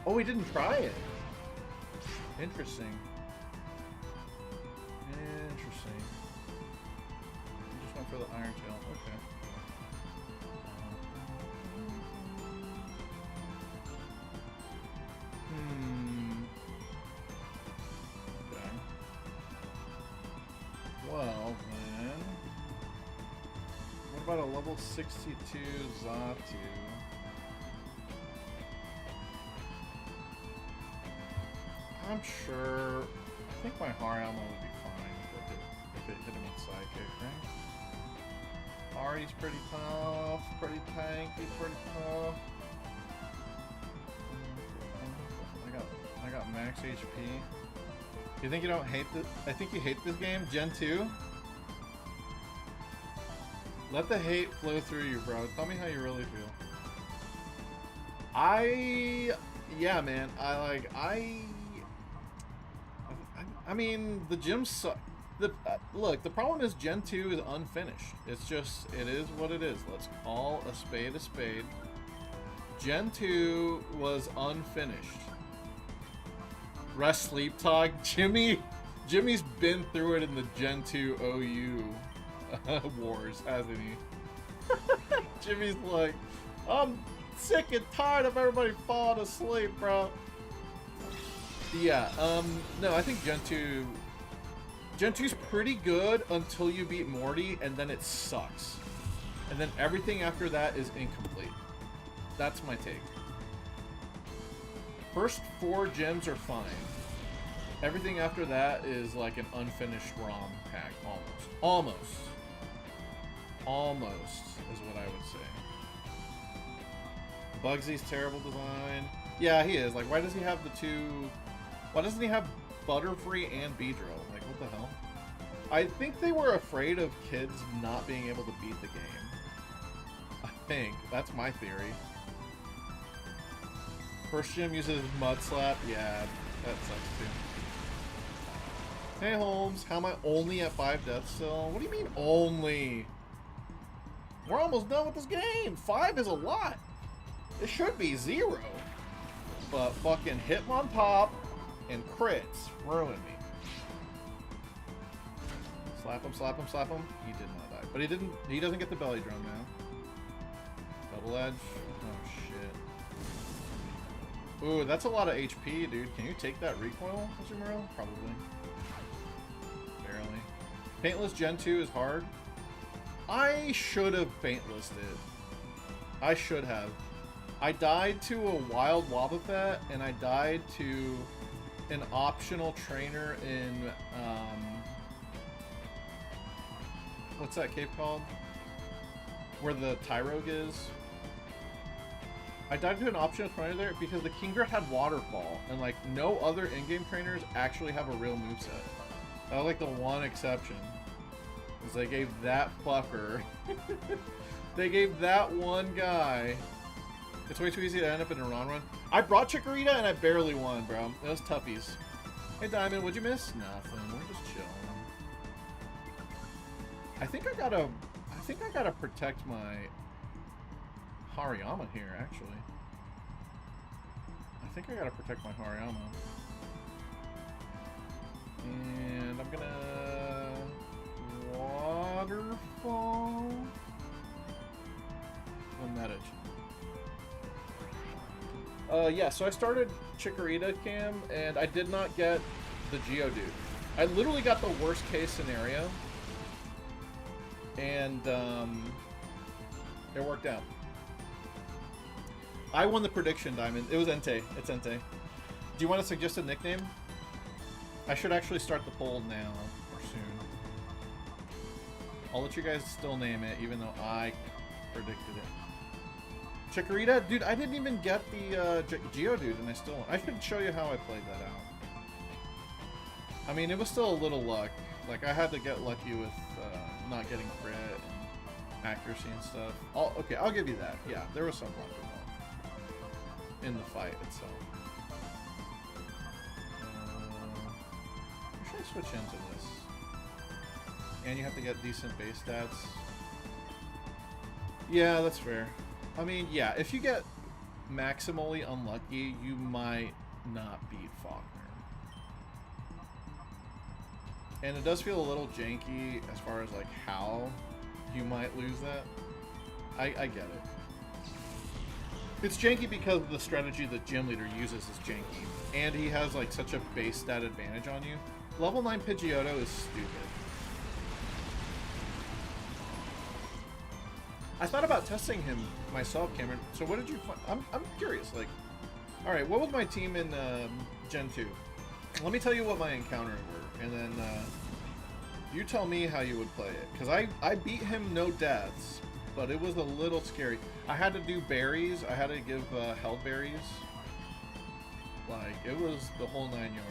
Oh, we didn't try it. Interesting. Interesting. We just went for the Iron Tail. Okay. Okay. Well, then... What about a level 62 Zatu? I'm sure... I think my Hariyama would be fine if it hit him with Psychic, right? Ari's pretty tough, pretty tanky, pretty tough. I got max HP. You think you don't hate this? I think you hate this game, Gen 2? Let the hate flow through you, bro. Tell me how you really feel. Yeah, man. I mean, the gyms suck. Look, the problem is Gen 2 is unfinished. It's just, it is what it is. Let's call a spade a spade. Gen 2 was unfinished. Rest sleep talk. Jimmy's been through it in the Gen 2 OU wars, hasn't he? Jimmy's like, I'm sick and tired of everybody falling asleep, bro. Yeah, no, I think Gen 2's pretty good until you beat Morty, and then it sucks. And then everything after that is incomplete. That's my take. First 4 gyms are fine. Everything after that is like an unfinished ROM pack, almost. Almost is what I would say. Bugsy's terrible design. Yeah, he is. Like, why does he have the two... Why doesn't he have Butterfree and Beedrill? Like, what the hell? I think they were afraid of kids not being able to beat the game. I think. That's my theory. First gym uses Mud Slap. Yeah, that sucks too. Hey Holmes, how am I only at 5 deaths still? What do you mean only? We're almost done with this game. 5 is a lot. It should be 0. But fucking Hitmontop and crits ruin me. Slap him, slap him, slap him. He did not die. But he doesn't get the belly drum now. Double edge. Oh shit. Ooh, that's a lot of HP, dude. Can you take that recoil, Mr. Morel? Probably. Barely. Paintless Gen 2 is hard. I should have paintlessed it. I should have. I died to a wild Wobbuffet, and I died to an optional trainer in, what's that cave called? Where the Tyrogue is. I died to an optional trainer there because the Kingdra had Waterfall, and like no other in-game trainers actually have a real moveset. I like the one exception. Is they gave that fucker. They gave that one guy. It's way too easy to end up in a run. I brought Chikorita and I barely won, bro. It was toughies. Hey Diamond, what'd you miss? Nothing. We're just chilling. I think I gotta protect my Hariyama here, actually. I think I gotta protect my Hariyama. And I'm gonna waterfall one that edge. Yeah, so I started Chikorita Cam and I did not get the Geodude. I literally got the worst case scenario. And it worked out. I won the prediction, Diamond. It was Entei. It's Entei. Do you want to suggest a nickname? I should actually start the poll now or soon. I'll let you guys still name it, even though I predicted it. Chikorita? Dude, I didn't even get the Geodude, and I still won. I should show you how I played that out. I mean, it was still a little luck. Like, I had to get lucky with not getting crit and accuracy and stuff. Okay, I'll give you that. Yeah, there was some luck involved in the fight itself. Should I switch into this? And you have to get decent base stats. Yeah, that's fair. I mean, yeah, if you get maximally unlucky, you might not beat Faulkner. And it does feel a little janky as far as like how you might lose that. I get it. It's janky because the strategy the gym leader uses is janky. And he has like such a base stat advantage on you. Level 9 Pidgeotto is stupid. I thought about testing him myself, Cameron. So what did you find? I'm curious. Like, all right, what was my team in Gen 2? Let me tell you what my encounters were, and then you tell me how you would play it. Because I beat him no deaths, but it was a little scary. I had to do berries. I had to give held berries. Like, it was the whole 9 yards, bro.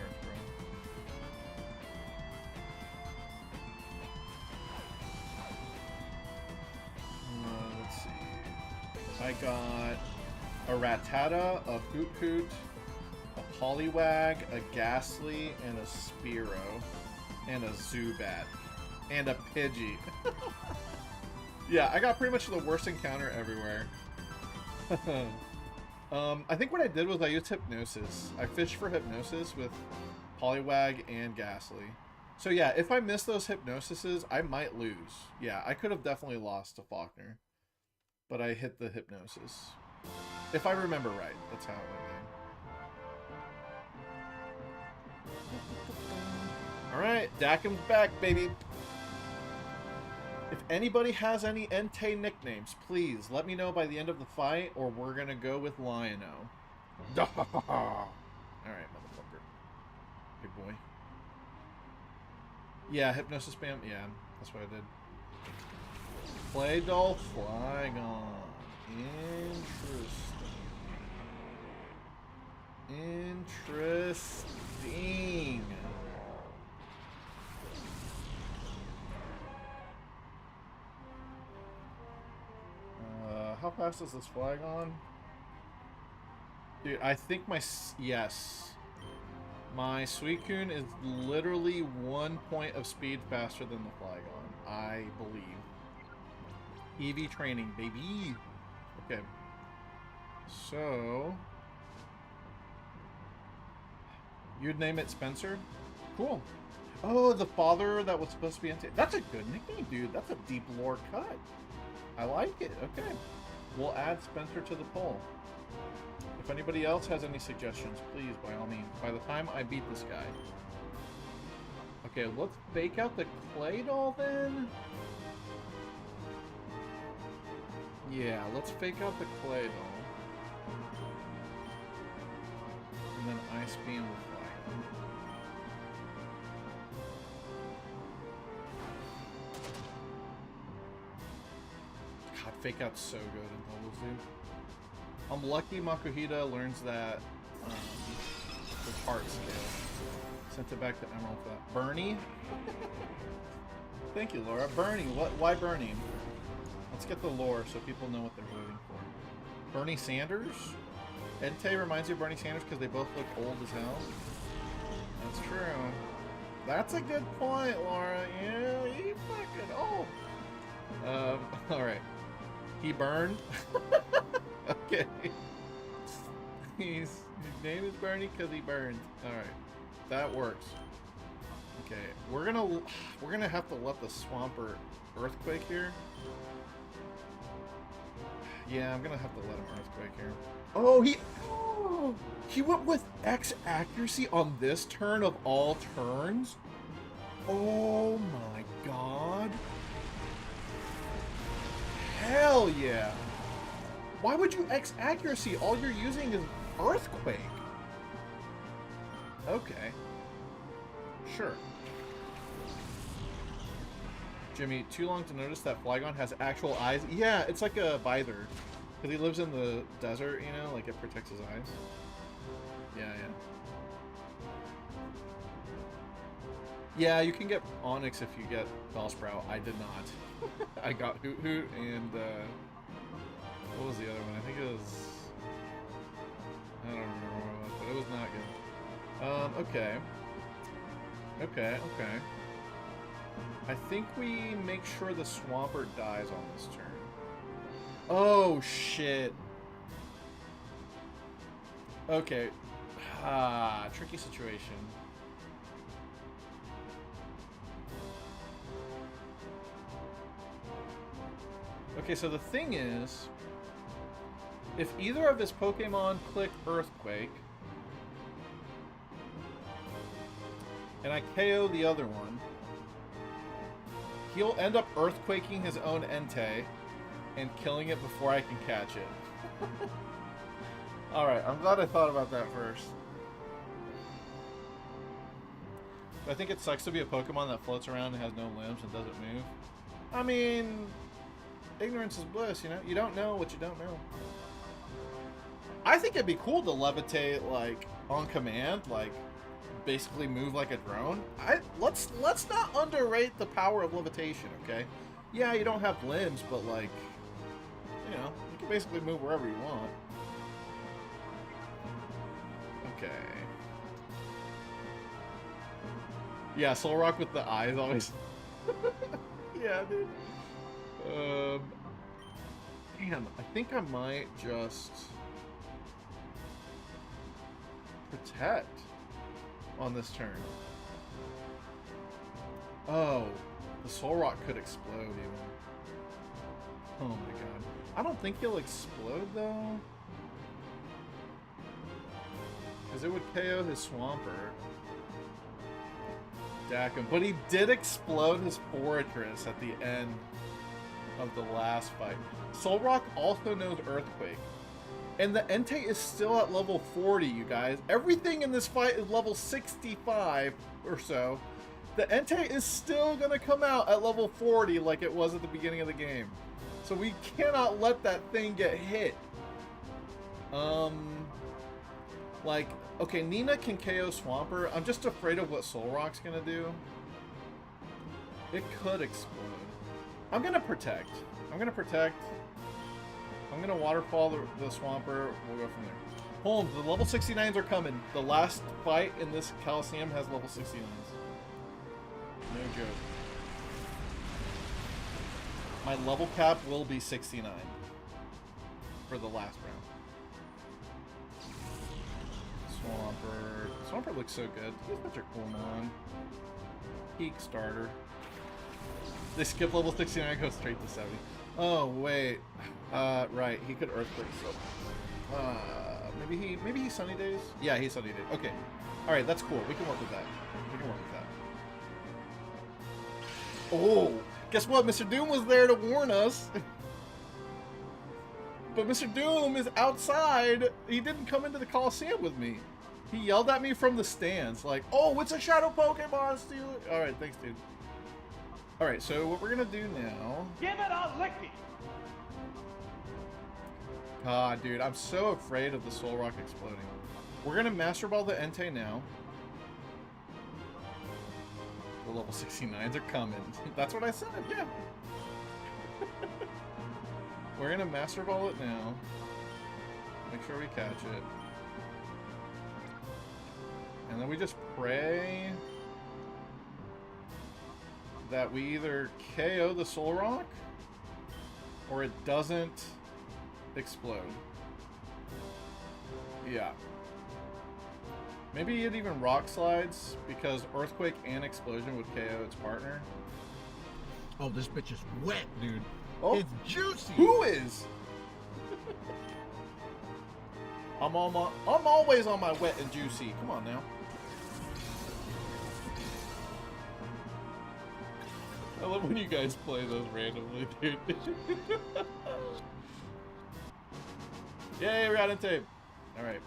Let's see. I got a Rattata, a Hoot, a Poliwag, a Ghastly, and a Spearow, and a Zubat, and a Pidgey. Yeah, I got pretty much the worst encounter everywhere. I think what I did was I used Hypnosis. I fished for Hypnosis with Poliwag and Ghastly. So yeah, if I miss those Hypnosises, I might lose. Yeah, I could have definitely lost to Faulkner. But I hit the Hypnosis. If I remember right, that's how it went down. Alright, Dakim's back, baby. If anybody has any Entei nicknames, please let me know by the end of the fight, or we're gonna go with Lion-O. Alright, motherfucker. Good boy. Yeah, Hypnosis spam. Yeah, that's what I did. Play Doll Flygon. Interesting. How fast is this Flygon? Dude, I think yes. My Suicune is literally 1 point of speed faster than the Flygon, I believe. EV training, baby. Okay. So you'd name it Spencer? Cool. Oh, the father that was supposed to be into. That's a good nickname, dude. That's a deep lore cut. I like it. Okay. We'll add Spencer to the poll. If anybody else has any suggestions, please, by all means. By the time I beat this guy. Okay, let's fake out the clay doll then. Yeah, let's fake out the clay doll. And then Ice Beam with Flygon. God, fake out's so good in doubles, dude. I'm lucky Makuhita learns that with heart scale. Sent it back to Emerald for that. Bernie? Thank you, Laura. Bernie. Why Bernie? Let's get the lore so people know what they're voting for. Bernie Sanders? Entei reminds you of Bernie Sanders because they both look old as hell. That's true. That's a good point, Laura. Yeah, he fucking old. Alright. He burned? Okay. His name is Bernie because he burned. Alright. That works. Okay. We're gonna have to let the Swampert earthquake here. Yeah, I'm gonna have to let him earthquake here. Oh, he went with X accuracy on this turn of all turns? Oh my god. Hell yeah. Why would you X accuracy? All you're using is earthquake. Okay. Sure. Jimmy, too long to notice that Flygon has actual eyes? Yeah, it's like a Bither. Because he lives in the desert, you know? Like, it protects his eyes. Yeah, yeah. Yeah, you can get Onyx if you get Bellsprout. I did not. I got Hoot Hoot and, what was the other one? I think it was... I don't remember what it was, but it was not good. Okay. Okay, okay. I think we make sure the Swampert dies on this turn. Oh, shit. Okay. Ah, tricky situation. Okay, so the thing is, if either of his Pokemon click Earthquake, and I KO the other one, he'll end up earthquaking his own Entei and killing it before I can catch it. Alright, I'm glad I thought about that first. I think it sucks to be a Pokemon that floats around and has no limbs and doesn't move. I mean, ignorance is bliss, you know? You don't know what you don't know. I think it'd be cool to levitate, like, on command, like, basically move like a drone. Let's not underrate the power of levitation, okay? Yeah, you don't have limbs, but like, you know, you can basically move wherever you want. Okay. Yeah, Solrock with the eyes always. Yeah, dude. Man, I think I might just protect on this turn. Oh, the Solrock could explode even. Oh my god. I don't think he'll explode though. Because it would KO his Swampert. Dack him. But he did explode his Fortress at the end of the last fight. Solrock also knows Earthquake. And the Entei is still at level 40, you guys. Everything in this fight is level 65 or so. The Entei is still going to come out at level 40 like it was at the beginning of the game. So we cannot let that thing get hit. Like, okay, Nina can KO Swampert. I'm just afraid of what Solrock's going to do. It could explode. I'm going to protect. I'm going to protect. I'm going to waterfall the Swampert. We'll go from there. Holmes, the level 69s are coming. The last fight in this Coliseum has level 69s. No joke. My level cap will be 69 for the last round. Swampert. Swampert looks so good. He's such a cool mon. Peak starter. They skip level 69 and go straight to 70. Oh, wait. Right. He could Earthquake, so... maybe he's Sunny Days? Yeah, he's Sunny Days. Okay. Alright, that's cool. We can work with that. We can work with that. Oh! Guess what? Mr. Doom was there to warn us. But Mr. Doom is outside. He didn't come into the Coliseum with me. He yelled at me from the stands, like, oh, it's a Shadow Pokemon, steal it. Alright, thanks, dude. Alright, so what we're gonna do now... Give it a licky! Ah, dude, I'm so afraid of the Solrock exploding. We're gonna Master Ball the Entei now. The level 69s are coming. That's what I said, yeah. We're gonna Master Ball it now. Make sure we catch it. And then we just pray that we either KO the Soul Rock or it doesn't explode. Yeah. Maybe it even rock slides because Earthquake and Explosion would KO its partner. Oh, this bitch is wet, dude. Oh, it's juicy. Who is? I'm always on my wet and juicy. Come on now. I love when you guys play those randomly, dude. Yay, we got in tape. Alright.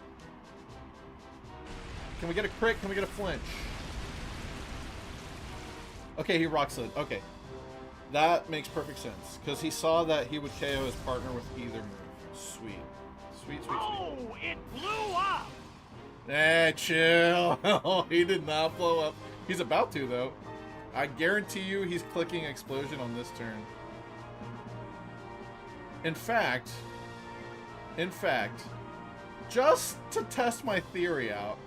Can we get a crit? Can we get a flinch? Okay, he rock slid. Okay. That makes perfect sense. Because he saw that he would KO his partner with either move. Sweet. Sweet, sweet, sweet. Oh, it blew up! Hey, chill. He did not blow up. He's about to, though. I guarantee you he's clicking Explosion on this turn. In fact, just to test my theory out,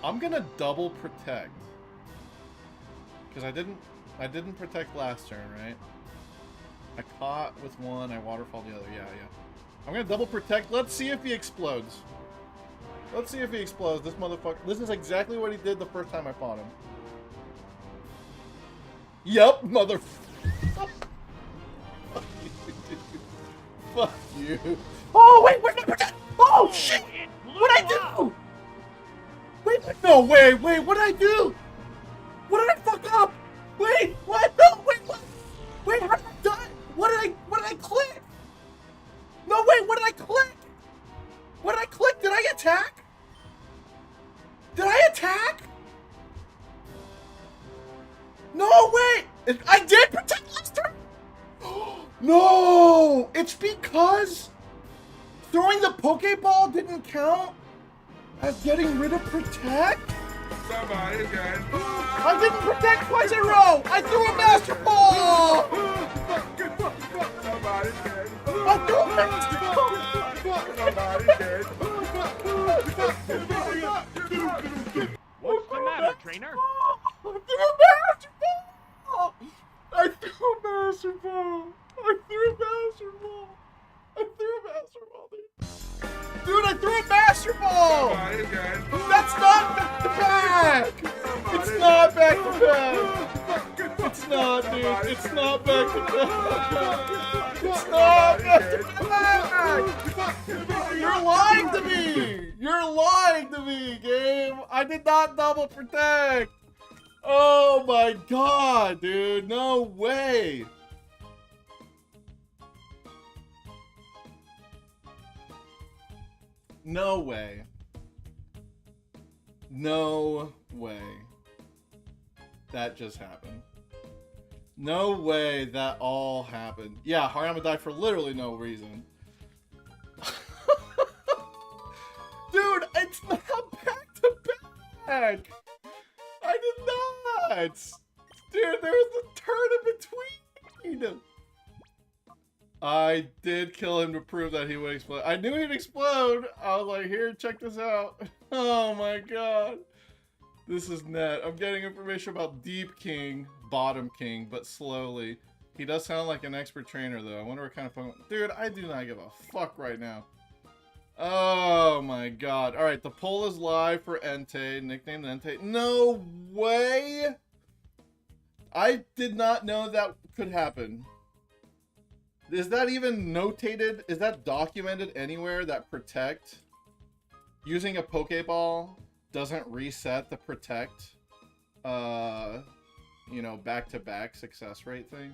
I'm gonna double protect. Because I didn't protect last turn, right? I caught with one, I waterfall the other. Yeah. I'm gonna double protect. Let's see if he explodes. Let's see if he explodes. This motherfucker. This is exactly what he did the first time I fought him. Yup, mother. Fuck you. Oh wait, where'd I protect? Oh shit! What'd I do? Wait, no, wait, what'd I do? What did I fuck up? Wait, what? No, wait, what? Wait, how did I die? What did I click? No, wait, what did I click? What did I click? Did I attack? Did I attack? No, wait! I did protect last turn? No! It's because throwing the Pokeball didn't count as getting rid of protect? Somebody get I didn't protect twice in a row! I threw a Master Ball! Somebody get I threw a Master Ball! Somebody get What's the matter, trainer? I threw a Master Ball! I threw a Master Ball! I threw a Master Ball! I threw a Master Ball, dude! Dude, I threw a Master Ball! Somebody get That's not back to back! It's not back to back! It's not, dude. It's not back to back! It's not back to back! You're lying to me! You're lying to me, game! I did not double protect! Oh my god, dude! No way! No way. No way. That just happened. No way that all happened. Yeah, Hariyama died for literally no reason. Dude, it's not back to back! I did not! Dude, there was a turn in between! I did kill him to prove that he would explode. I knew he'd explode. I was like, here, check this out. Oh my god. This is net. I'm getting information about Deep King, Bottom King, but slowly. He does sound like an expert trainer, though. I wonder what kind of fun. Dude, I do not give a fuck right now. Oh my god. Alright, the poll is live for Entei, nicknamed Entei. No way! I did not know that could happen. Is that even notated? Is that documented anywhere that protect using a Pokeball doesn't reset the protect you know, back-to-back success rate thing?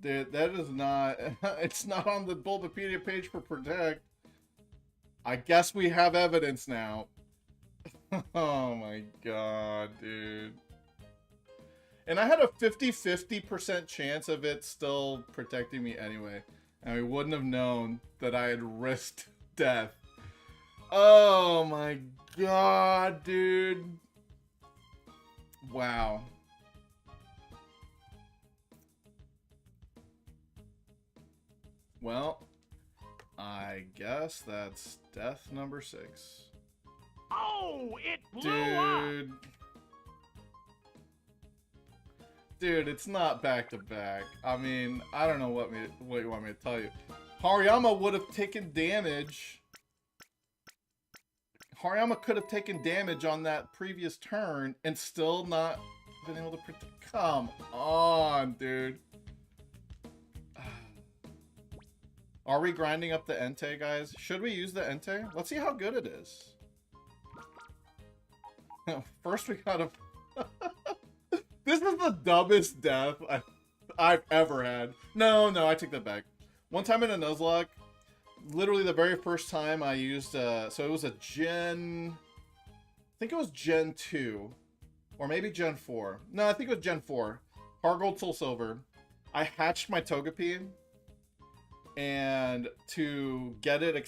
Dude, that is not it's not on the Bulbapedia page for protect. I guess we have evidence now. Oh my god, dude. And I had a 50-50% chance of it still protecting me anyway. And we wouldn't have known that I had risked death. Oh my god, dude. Wow. Well, I guess that's death number 6. Oh, it blew up! Dude. Dude, it's not back to back. I mean, I don't know what you want me to tell you. Hariyama would have taken damage. Hariyama could have taken damage on that previous turn and still not been able to protect. Come on, dude. Are we grinding up the Entei, guys? Should we use the Entei? Let's see how good it is. First, we gotta... This is the dumbest death I've ever had. No, I take that back. One time in a Nuzlocke, literally the very first time I used... so it was a Gen... I think it was Gen 2. Or maybe Gen 4. No, I think it was Gen 4. Hard Gold, Soul Silver. I hatched my Togepi. And to get it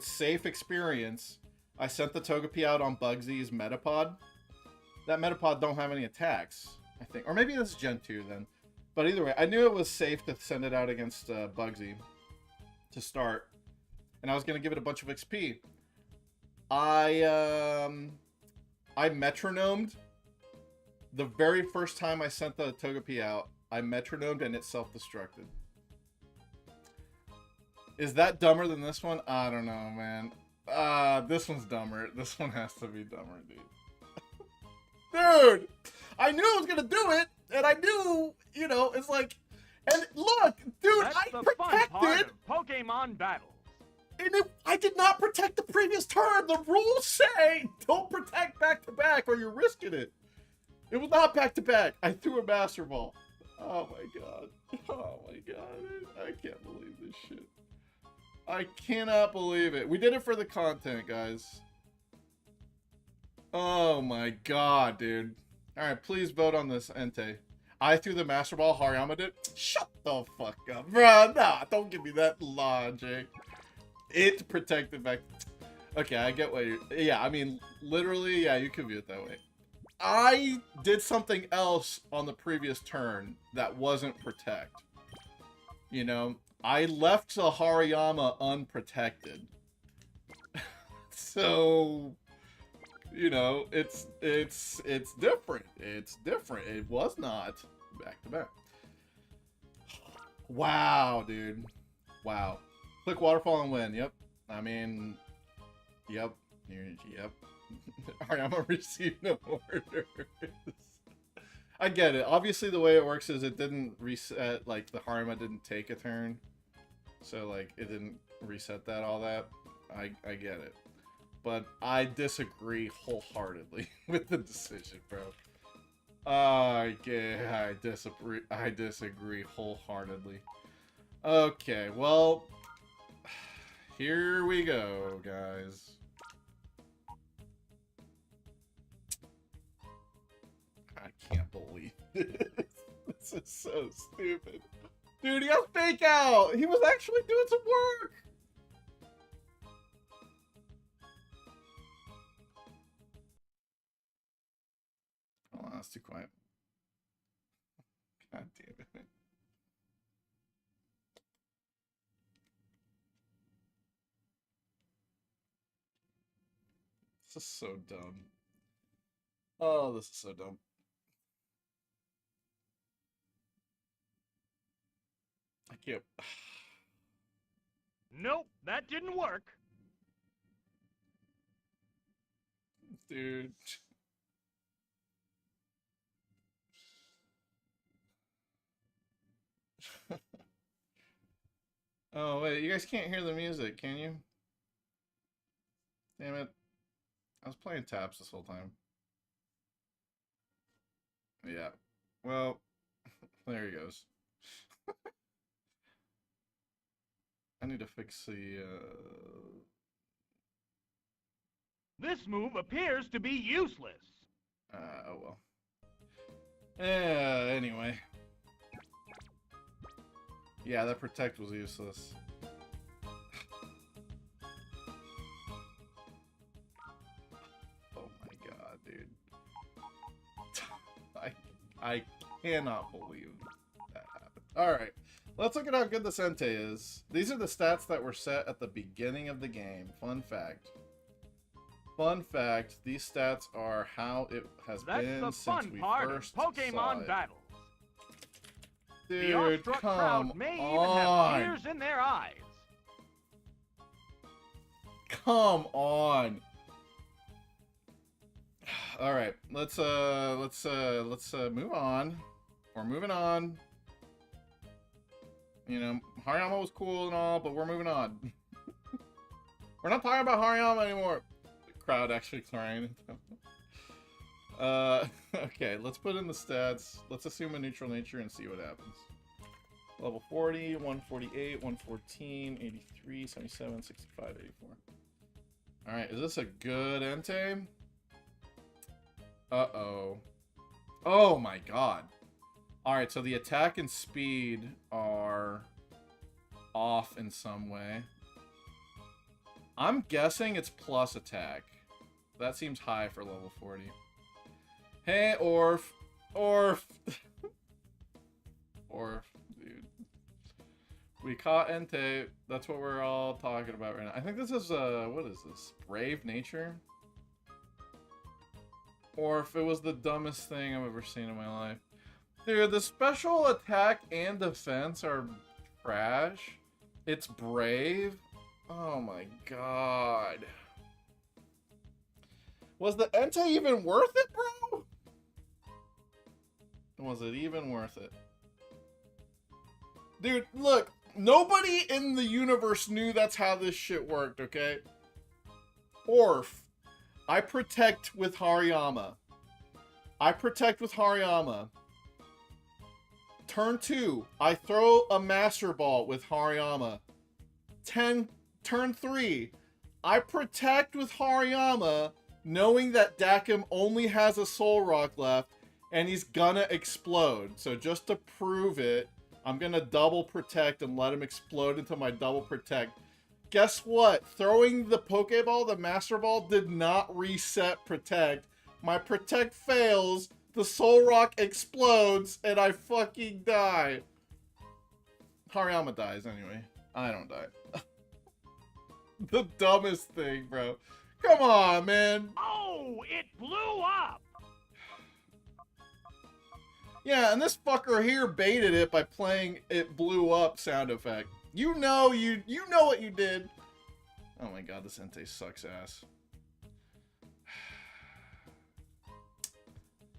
safe experience, I sent the Togepi out on Bugsy's Metapod. That Metapod don't have any attacks, I think. Or maybe this is Gen 2 then. But either way, I knew it was safe to send it out against Bugsy to start. And I was going to give it a bunch of XP. I metronomed. The very first time I sent the Togepi out, I metronomed and it self-destructed. Is that dumber than this one? I don't know, man. This one's dumber. This one has to be dumber, dude. Dude! I knew I was gonna do it, and I knew, you know, it's like... And look, dude, That's I the fun part protected... of Pokemon battles. And I did not protect the previous turn! The rules say don't protect back-to-back or you're risking it. It was not back-to-back. I threw a Master Ball. Oh my god. Oh my god. I can't believe this shit. I cannot believe it. We did it for the content, guys. Oh my god, dude. Alright, please vote on this Entei. I threw the Master Ball, Hariyama did. Shut the fuck up, bro. Nah, don't give me that logic. It protected back. Okay, I get what you... Yeah, I mean, literally, yeah, you could view it that way. I did something else on the previous turn that wasn't protect. You know? I left the Hariyama unprotected. So, you know, it's different. It's different. It was not back to back. Wow, dude. Wow. Click waterfall and win. Yep. I mean, yep. Yep. Hariyama received no orders. I get it. Obviously, the way it works is it didn't reset, like, the Hariyama didn't take a turn. So, like, it didn't reset that, all that. I get it. But I disagree wholeheartedly with the decision, bro. I disagree wholeheartedly. Okay, well, here we go, guys. I can't believe this. This is so stupid. Dude, he got fake out. He was actually doing some work. Oh, that's too quiet. God damn it. This is so dumb. Oh, this is so dumb. I can't. Nope, that didn't work. Dude. Oh, wait, you guys can't hear the music, can you? Damn it. I was playing taps this whole time. Yeah. Well, there he goes. I need to fix the, This move appears to be useless. oh well. Yeah, anyway. Yeah, that protect was useless. Oh my god, dude. I cannot believe that happened. Alright, let's look at how good this Entei is. These are the stats that were set at the beginning of the game. Fun fact. Fun fact, these stats are how it has been That's the since fun we part of first saw Pokemon it. battles. The Dude, awestruck come crowd may even have on. tears in their eyes. Come on. All right, let's move on. We're moving on. You know, Hariyama was cool and all, but we're moving on. We're not talking about Hariyama anymore. The crowd actually crying. Okay, let's put in the stats. Let's assume a neutral nature and see what happens. Level 40, 148, 114, 83, 77, 65, 84. Alright, is this a good Entei? Uh-oh. Oh my god. Alright, so the attack and speed are off in some way. I'm guessing it's plus attack. That seems high for level 40. Hey, Orf. Orf. Orf, dude. We caught Entei. That's what we're all talking about right now. I think this is, what is this? Brave Nature? Orf, it was the dumbest thing I've ever seen in my life. Dude, the special attack and defense are trash. It's brave. Oh my god. Was the Entei even worth it, bro? Was it even worth it? Dude, look. Nobody in the universe knew that's how this shit worked, okay? Orf. I protect with Hariyama. I protect with Hariyama. Turn 2. I throw a Master Ball with Hariyama. Turn 3. I protect with Hariyama, knowing that Dakim only has a Soul Rock left, and he's gonna explode. So just to prove it, I'm gonna double protect and let him explode into my double protect. Guess what? Throwing the Pokeball, the Master Ball, did not reset protect. My protect fails, the Soul Rock explodes, and I fucking die. Hariyama dies anyway. I don't die. The dumbest thing, bro. Come on, man. Oh, it blew up! Yeah, and this fucker here baited it by playing "it blew up" sound effect. You know what you did. Oh my god, this Entei sucks ass.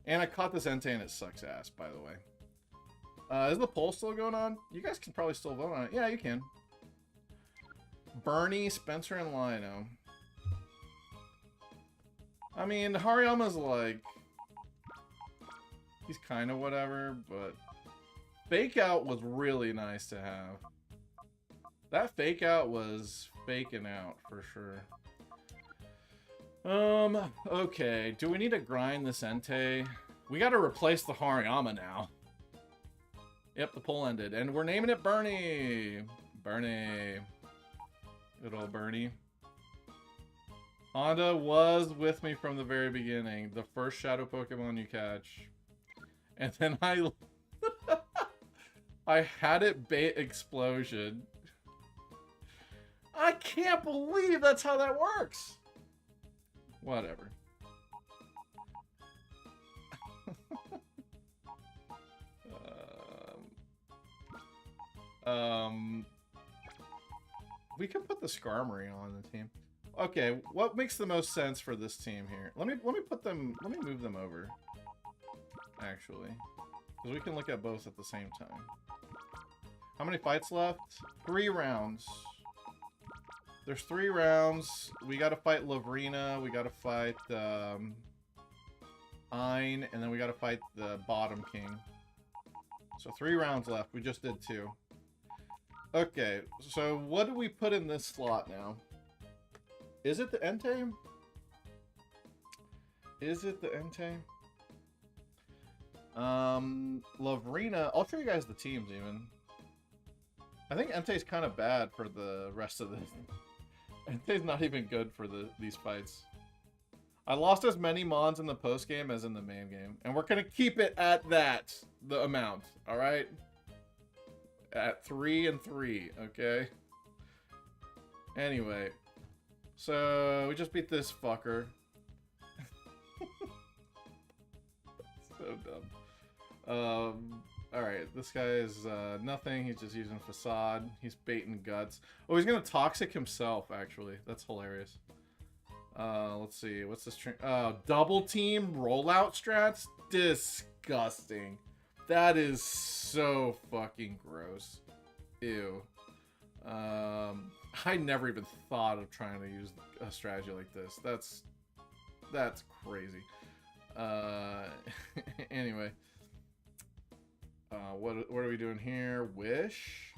And I caught this Entei and it sucks ass, by the way. Is the poll still going on? You guys can probably still vote on it. Yeah, you can. Bernie, Spencer, and Lino. I mean, Hariyama's like... he's kind of whatever, but... Fake Out was really nice to have. That Fake Out was faking out, for sure. Okay. Do we need to grind this Entei? We gotta replace the Hariyama now. Yep, the poll ended. And we're naming it Bernie. Bernie. Good old Bernie. Honda was with me from the very beginning. The first Shadow Pokemon you catch. And then I had it bait Explosion. I can't believe that's how that works. Whatever. We can put the Skarmory on the team. Okay, what makes the most sense for this team here? Let me move them over. Actually, because we can look at both at the same time. How many fights left? 3 rounds. There's 3 rounds. We gotta fight Lavrina. We gotta fight Ein, and then we gotta fight the Bottom King. So 3 rounds left. We just did 2. Okay, so what do we put in this slot now? Is it the Entei? Is it the Entei? Lavrina. I'll show you guys the teams even. I think Entei's kind of bad for the rest of this. Entei's not even good for these fights. I lost as many mons in the post game as in the main game, and we're gonna keep it at that, the amount. All right, at 3 and 3. Okay. Anyway, so we just beat this fucker. So dumb. Alright, this guy is nothing. He's just using facade. He's baiting guts. Oh, he's gonna toxic himself, actually. That's hilarious. Let's see. What's this string? Double team rollout strats? Disgusting. That is so fucking gross. Ew. I never even thought of trying to use a strategy like this. That's crazy. Anyway. What are we doing here? Wish?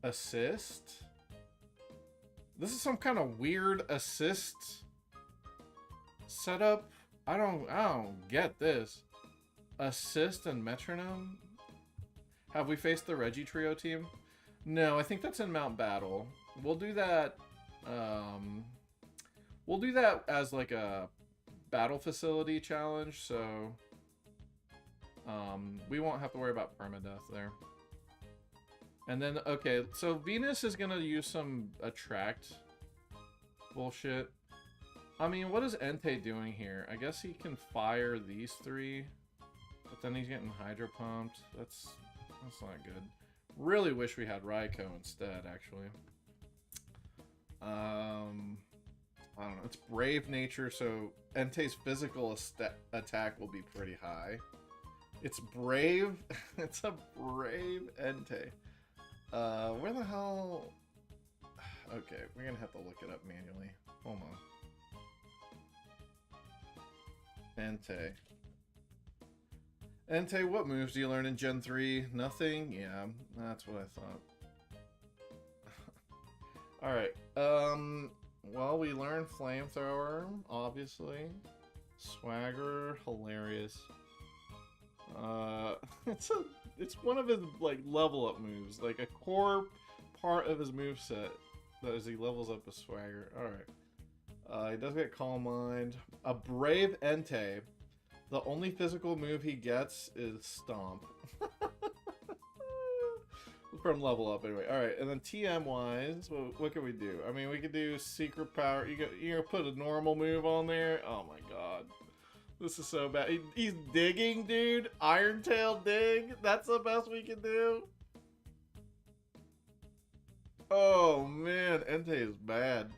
Assist? This is some kind of weird assist setup. I don't get this. Assist and metronome? Have we faced the Reggie Trio team? No, I think that's in Mount Battle. We'll do that. We'll do that as like a battle facility challenge, so we won't have to worry about permadeath there. And then, okay, so Venus is gonna use some attract bullshit. I mean, what is Entei doing here? I guess he can fire these 3, but then he's getting hydro pumped. That's not good. Really wish we had Raikou instead, actually. I don't know. It's brave nature, so Entei's physical attack will be pretty high. It's brave. It's a brave Entei. Where the hell? Okay, we're gonna have to look it up manually. Hold on. Entei. Entei, what moves do you learn in Gen 3? Nothing? Yeah, that's what I thought. Alright, well, we learned Flamethrower, obviously. Swagger, hilarious. It's one of his, like, level up moves. Like, a core part of his moveset that as he levels up his Swagger. Alright. He does get Calm Mind. A Brave Entei. The only physical move he gets is Stomp. From level up, anyway. Alright, and then TM-wise, what can we do? I mean, we could do Secret Power. You're gonna put a normal move on there? Oh my god. This is so bad. He's digging, dude. Iron Tail dig. That's the best we can do. Oh, man. Entei is bad.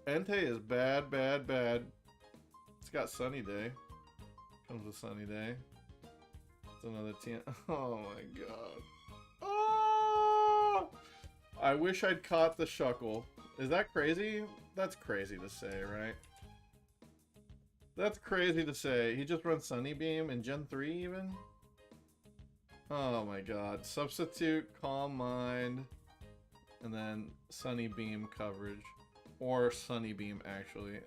Entei is bad, bad, bad. It's got Sunny Day. Comes with Sunny Day. It's another TM. Oh, my God. Oh! I wish I'd caught the Shuckle. Is that crazy? That's crazy to say, right? That's crazy to say. He just runs Sunny Beam in Gen 3 even? Oh my god. Substitute, Calm Mind, and then Sunny Beam coverage. Or Sunny Beam, actually.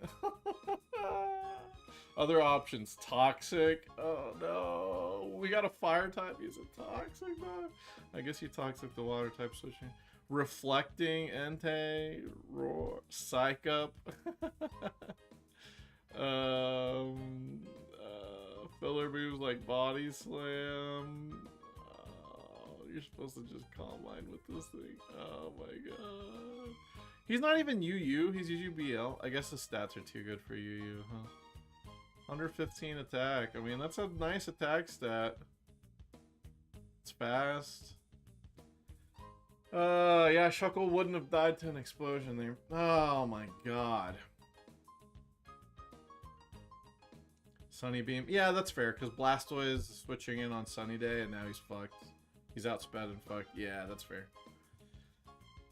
Other options. Toxic. Oh no. We got a fire type. Is it toxic though? I guess you toxic the water type switching. Reflecting, Entei, Roar, Psych Up. Filler moves like Body Slam. You're supposed to just Calm Mind with this thing. Oh my god. He's not even UU, he's UUBL. I guess the stats are too good for UU, huh? 115 attack. I mean, that's a nice attack stat. It's fast. Yeah, Shuckle wouldn't have died to an explosion there. Oh my god. Sunny Beam. Yeah, that's fair, because Blastoise is switching in on Sunny Day, and now he's fucked. He's outsped and fucked. Yeah, that's fair.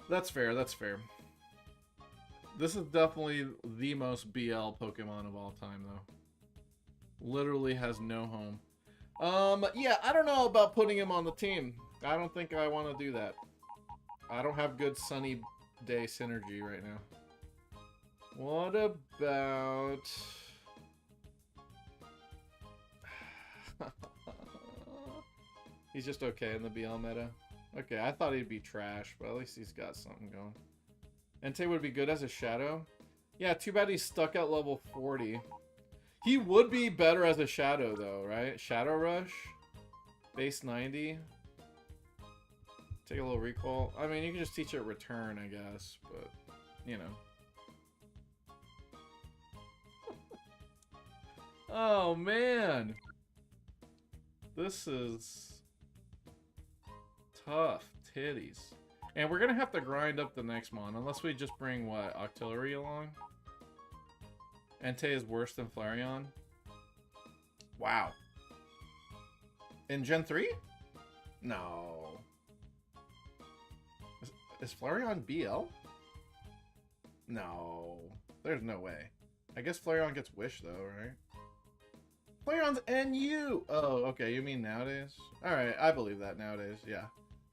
That's fair, that's fair. This is definitely the most BL Pokemon of all time, though. Literally has no home. Yeah, I don't know about putting him on the team. I don't think I want to do that. I don't have good Sunny Day synergy right now. What about... He's just okay in the BL meta. Okay, I thought he'd be trash, but at least he's got something going. Entei would be good as a shadow. Yeah, too bad he's stuck at level 40. He would be better as a Shadow, though, right? Shadow Rush? Base 90? Take a little recall. I mean, you can just teach it Return, I guess, but, you know. Oh, man! This is tough titties. And we're gonna have to grind up the next mon, unless we just bring, what, Octillery along? Entei is worse than Flareon? Wow. In Gen 3? No. Is Flareon BL? No. There's no way. I guess Flareon gets Wish, though, right? Flareon's NU! Oh, okay, you mean nowadays? Alright, I believe that nowadays, yeah.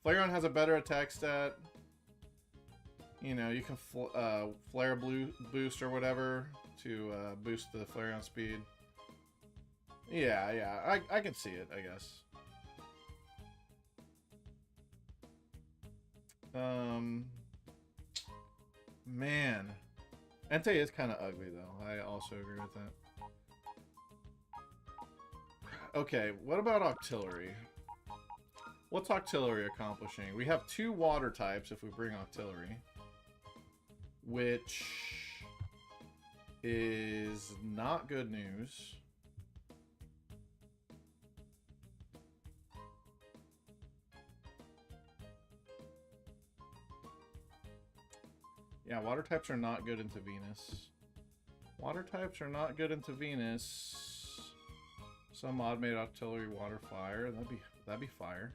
Flareon has a better attack stat. You know, you can flare boost or whatever to boost the Flareon speed. Yeah, I can see it, I guess. Man. Entei is kind of ugly, though. I also agree with that. Okay, what about Octillery? What's Octillery accomplishing? We have 2 water types if we bring Octillery, which is not good news. Yeah, water types are not good into Venus. Water types are not good into Venus. Some mod made Octillery water fire. That'd be fire.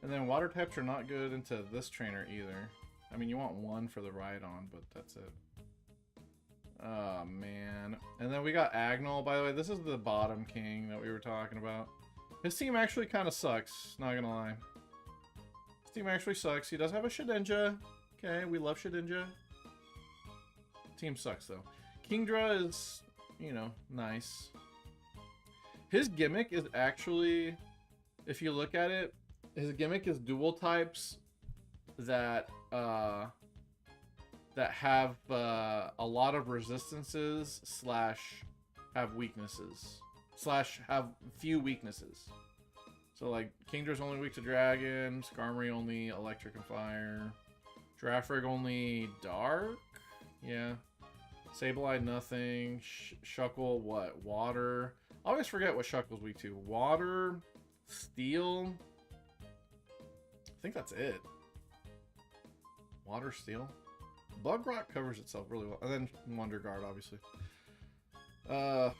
And then water types are not good into this trainer either. I mean, you want 1 for the ride-on, but that's it. Oh, man. And then we got Agnol, by the way. This is the bottom king that we were talking about. His team actually kind of sucks, not gonna lie. His team actually sucks. He does have a Shedinja. Okay, we love Shedinja. Team sucks, though. Kingdra is, you know, nice. His gimmick is actually, if you look at it, his gimmick is dual types that that have a lot of resistances / have weaknesses / have few weaknesses. So like Kingdra's only weak to Dragon, Skarmory only Electric and Fire, Giraffrig only Dark, yeah. Sableye nothing, Shuckle what? Water. I always forget what Shuckle's weak to. Water, Steel. I think that's it. Water, Steel. Bug Rock covers itself really well. And then Wonder Guard, obviously. Yeah,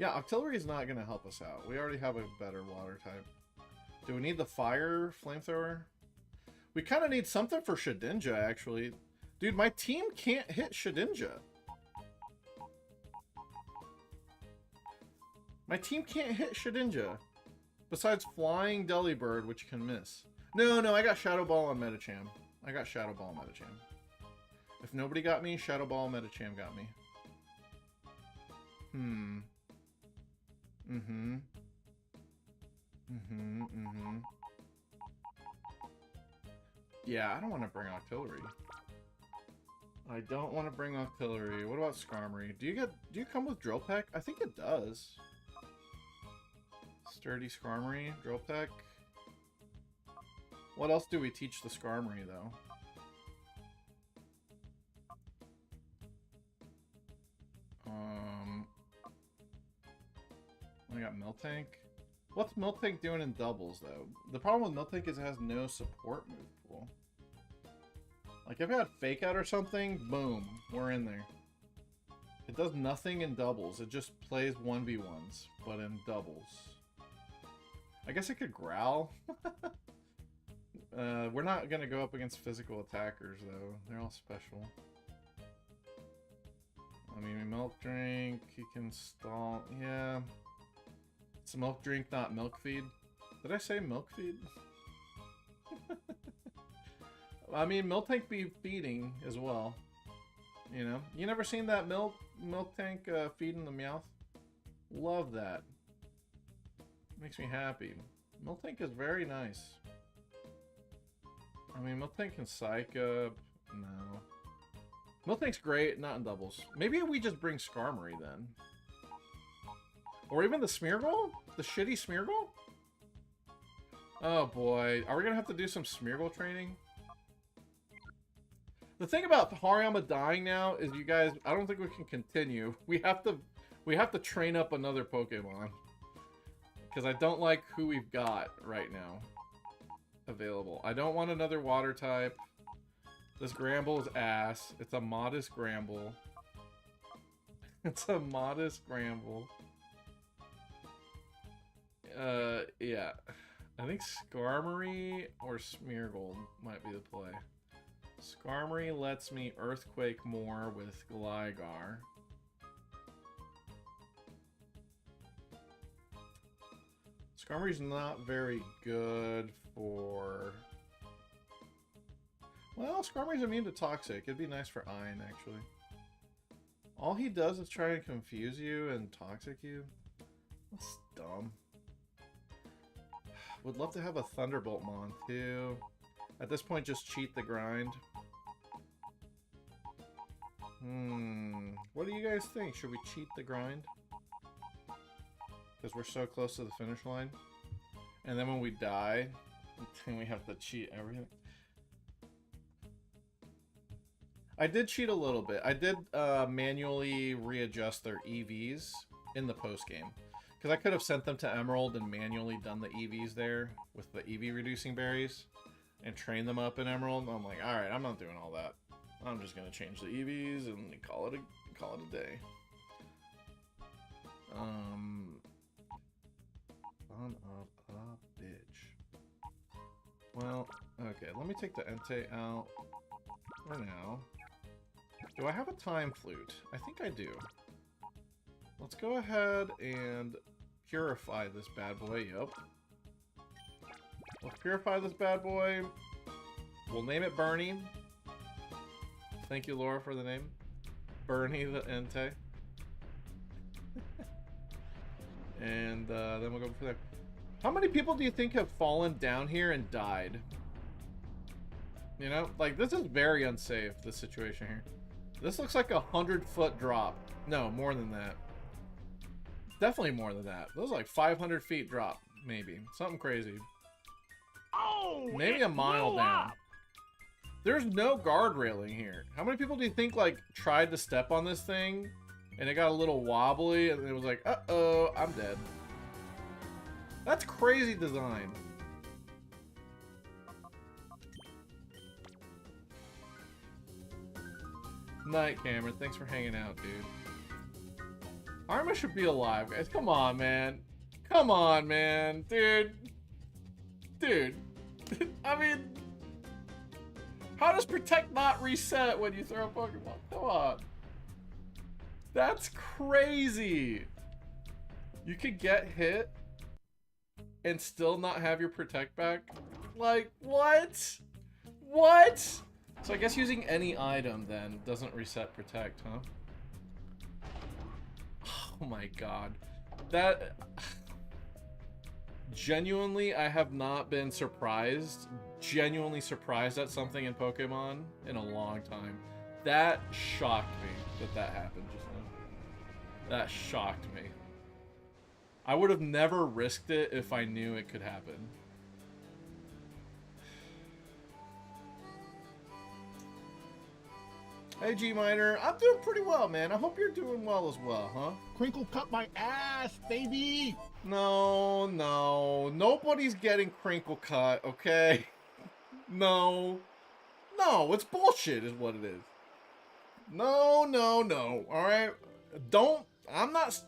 Octillery is not going to help us out. We already have a better water type. Do we need the Fire Flamethrower? We kind of need something for Shedinja, actually. Dude, my team can't hit Shedinja. My team can't hit Shedinja. Besides Flying Delibird, which can miss. No, I got Shadow Ball on Medicham. I got Shadow Ball on Medicham. If nobody got me, Shadow Ball Medicham got me. Yeah, I don't want to bring Octillery. I don't want to bring Octillery. What about Skarmory? Do you come with Drill Peck? I think it does. Sturdy Skarmory, Drill Peck. What else do we teach the Skarmory, though? I got Miltank. What's Miltank doing in doubles, though? The problem with Miltank is it has no support move pool. Like, if it had Fake Out or something, boom, we're in there. It does nothing in doubles. It just plays 1v1s, but in doubles. I guess it could Growl. We're not going to go up against physical attackers, though. They're all special. I mean, Milk Drink, he can stall. Yeah. It's a Milk Drink, not Milk Feed. Did I say Milk Feed? I mean, Miltank be feeding as well. You know? You never seen that Miltank feeding the Meowth? Love that. Makes me happy. Miltank is very nice. I mean, Miltank can Psych Up. No. Miltank's great, not in doubles. Maybe we just bring Skarmory then. Or even the Smeargle? The shitty Smeargle? Oh boy. Are we gonna have to do some Smeargle training? The thing about Hariyama dying now is, you guys, I don't think we can continue. We have to train up another Pokemon. Because I don't like who we've got right now available. I don't want another water type. This Gramble is ass. It's a modest Gramble. It's a modest Gramble. Yeah. I think Skarmory or Smeargle might be the play. Skarmory lets me Earthquake more with Gligar. Skarmory's not very good for... Well, Skarmory's immune to Toxic. It'd be nice for Iron, actually. All he does is try and confuse you and Toxic you. That's dumb. Would love to have a Thunderbolt Mon, too. At this point, just cheat the grind. What do you guys think? Should we cheat the grind? Because we're so close to the finish line. And then when we die, then we have to cheat everything. I did cheat a little bit. I did manually readjust their EVs in the post game. Because I could have sent them to Emerald and manually done the EVs there with the EV reducing berries and train them up in Emerald. I'm like, all right, I'm not doing all that. I'm just gonna change the EVs and call it a day. Son of a bitch. Well, okay, let me take the Entei out for now. Do I have a Time Flute? I think I do. Let's go ahead and purify this bad boy. Yup. Let's purify this bad boy. We'll name it Bernie. Thank you, Laura, for the name. Bernie the Entei. And then we'll go for there. How many people do you think have fallen down here and died? You know, like, this is very unsafe, this situation here. This looks like a 100-foot drop. No, more than that. Definitely more than that. Those are like 500 feet drop, maybe. Something crazy. Oh, maybe a mile down. There's no guard railing here. How many people do you think, like, tried to step on this thing and it got a little wobbly and it was like, uh-oh, I'm dead. That's crazy design. Night, Cameron. Thanks for hanging out, dude. Arma should be alive, guys. Come on, man. Come on, man. Dude. Dude. I mean, how does Protect not reset when you throw a Pokemon? Come on. That's crazy. You could get hit and still not have your Protect back? Like, what? What? So I guess using any item then doesn't reset Protect, huh? Oh my god. That... Genuinely, I have not been surprised, genuinely surprised at something in Pokemon in a long time. That shocked me that happened just now. That shocked me. I would have never risked it if I knew it could happen. Hey, G-Miner. I'm doing pretty well, man. I hope you're doing well as well, huh? Crinkle cut my ass, baby! No, no. Nobody's getting crinkle cut, okay? No. No, it's bullshit is what it is. No, no, no. Alright? Don't... I'm not...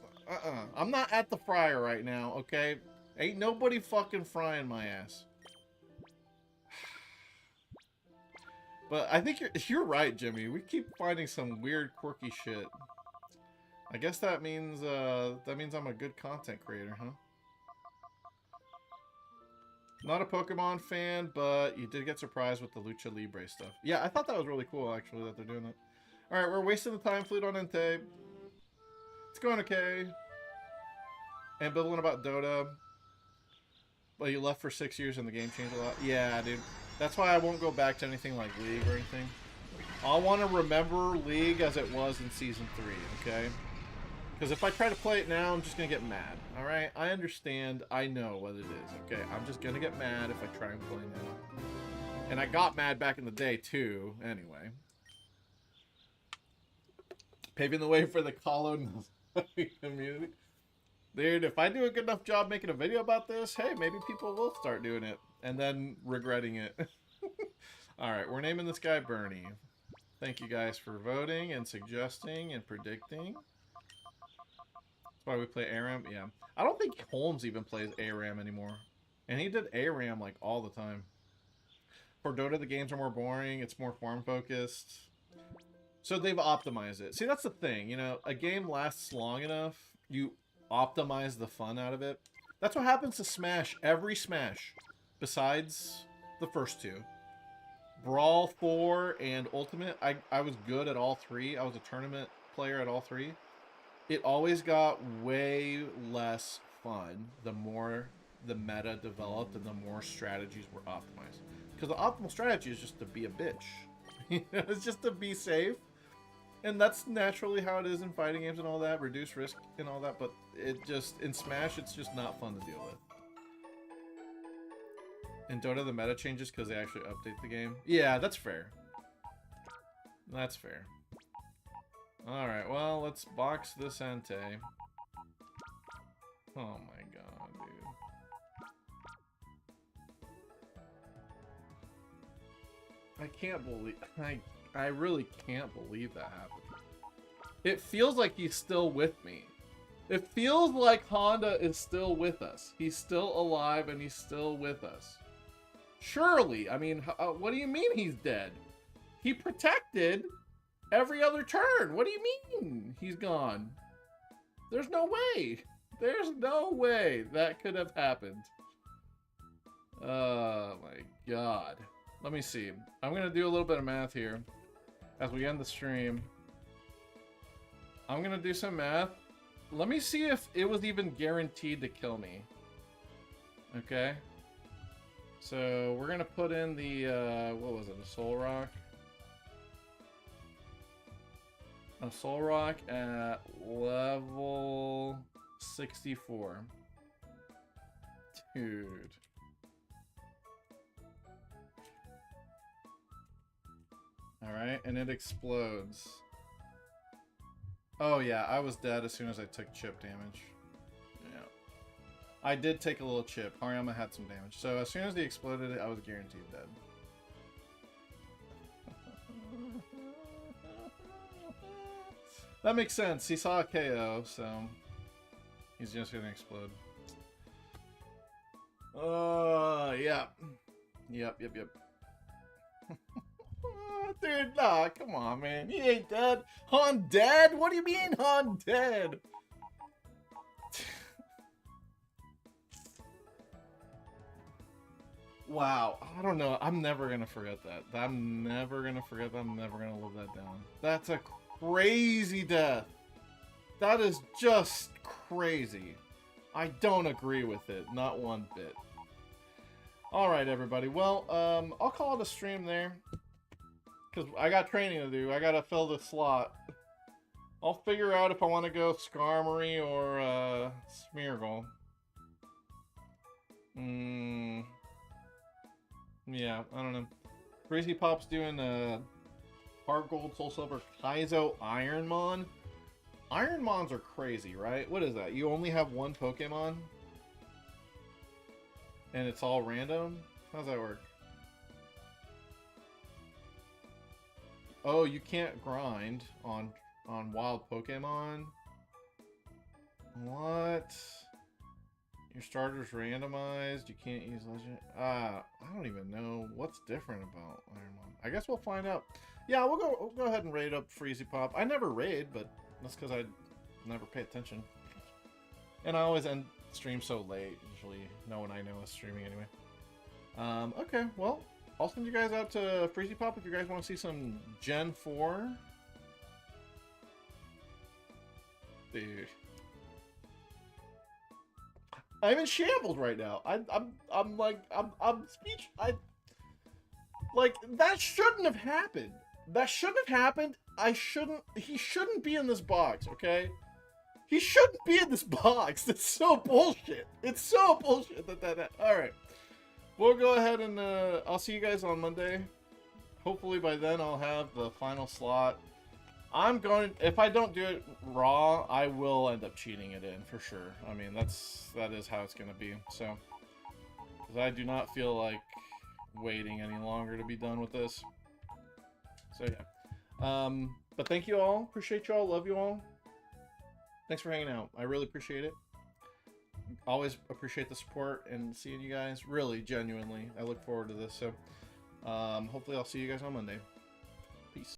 I'm not at the fryer right now, okay? Ain't nobody fucking frying my ass. But I think you're right, Jimmy. We keep finding some weird, quirky shit. I guess that means I'm a good content creator, huh? Not a Pokemon fan, but you did get surprised with the Lucha Libre stuff. Yeah, I thought that was really cool, actually, that they're doing it. Alright, we're wasting the Time Flute on Entei. It's going okay. Ambivalent about Dota. Well, you left for 6 years and the game changed a lot. Yeah, dude. That's why I won't go back to anything like League or anything. I want to remember League as it was in Season 3, okay? Because if I try to play it now, I'm just going to get mad, alright? I understand. I know what it is, okay? I'm just going to get mad if I try and play now. And I got mad back in the day, too, anyway. Paving the way for the Colo community. Dude, if I do a good enough job making a video about this, hey, maybe people will start doing it. And then regretting it. Alright, we're naming this guy Bernie. Thank you guys for voting and suggesting and predicting. That's why we play ARAM. Yeah. I don't think Holmes even plays ARAM anymore. And he did ARAM like all the time. For Dota, the games are more boring. It's more farm focused. So they've optimized it. See, that's the thing. You know, a game lasts long enough. You optimize the fun out of it. That's what happens to Smash. Every Smash. Besides the first two. Brawl 4 and Ultimate. I was good at all three. I was a tournament player at all three. It always got way less fun the more the meta developed and the more strategies were optimized. Because the optimal strategy is just to be a bitch. It's just to be safe. And that's naturally how it is in fighting games and all that. Reduce risk and all that. But it just, in Smash, it's just not fun to deal with. In Dota, the meta changes because they actually update the game. Yeah, that's fair. That's fair. Alright, well, let's box this Entei. Oh my god, dude. I can't believe... I really can't believe that happened. It feels like he's still with me. It feels like Honda is still with us. He's still alive and he's still with us. Surely, I mean, what do you mean he's dead? He protected every other turn. What do you mean he's gone? There's no way. There's no way that could have happened. Oh my god. Let me see. I'm going to do a little bit of math here as we end the stream. I'm going to do some math. Let me see if it was even guaranteed to kill me. Okay. So we're going to put in the, what was it, a Soul Rock? A Soul Rock at level 64. Dude. Alright, and it explodes. Oh yeah, I was dead as soon as I took chip damage. Yeah. I did take a little chip. Hariyama had some damage. So as soon as he exploded, I was guaranteed dead. That makes sense. He saw a KO, so he's just gonna explode. Yeah. Yep. Dude, nah, come on, man. He ain't dead. Han dead? What do you mean Han dead? Wow, I don't know. I'm never gonna forget that. I'm never gonna forget that. I'm never gonna live that down. That's a crazy death. That is just crazy. I don't agree with it, not one bit. Alright, everybody. Well, I'll call it a stream there. Because I got training to do. I gotta fill the slot. I'll figure out if I want to go Skarmory or Smeargle. Yeah, I don't know. Crazy Pop's doing Heart Gold, Soul Silver, Kaizo, Ironmon. Ironmons are crazy, right? What is that? You only have one Pokemon? And it's all random? How's that work? Oh, you can't grind on wild Pokemon? What? Your starter's randomized. You can't use legend. I don't even know what's different about Ironmon. I guess we'll find out. Yeah, we'll go ahead and raid up Freezy Pop. I never raid, but that's because I never pay attention. And I always end stream so late. Usually, no one I know is streaming anyway. Okay, well, I'll send you guys out to Freezy Pop if you guys want to see some Gen 4. Dude. I'm in shambles right now. I'm speech. Like, that shouldn't have happened. That shouldn't have happened. He shouldn't be in this box, okay? He shouldn't be in this box. That's so bullshit. It's so bullshit that. All right. We'll go ahead and I'll see you guys on Monday. Hopefully by then I'll have the final slot. If I don't do it raw, I will end up cheating it in for sure. I mean, that is how it's going to be. So, because I do not feel like waiting any longer to be done with this. So yeah. But thank you all. Appreciate you all. Love you all. Thanks for hanging out. I really appreciate it. Always appreciate the support and seeing you guys. Really, genuinely. I look forward to this. So, hopefully I'll see you guys on Monday.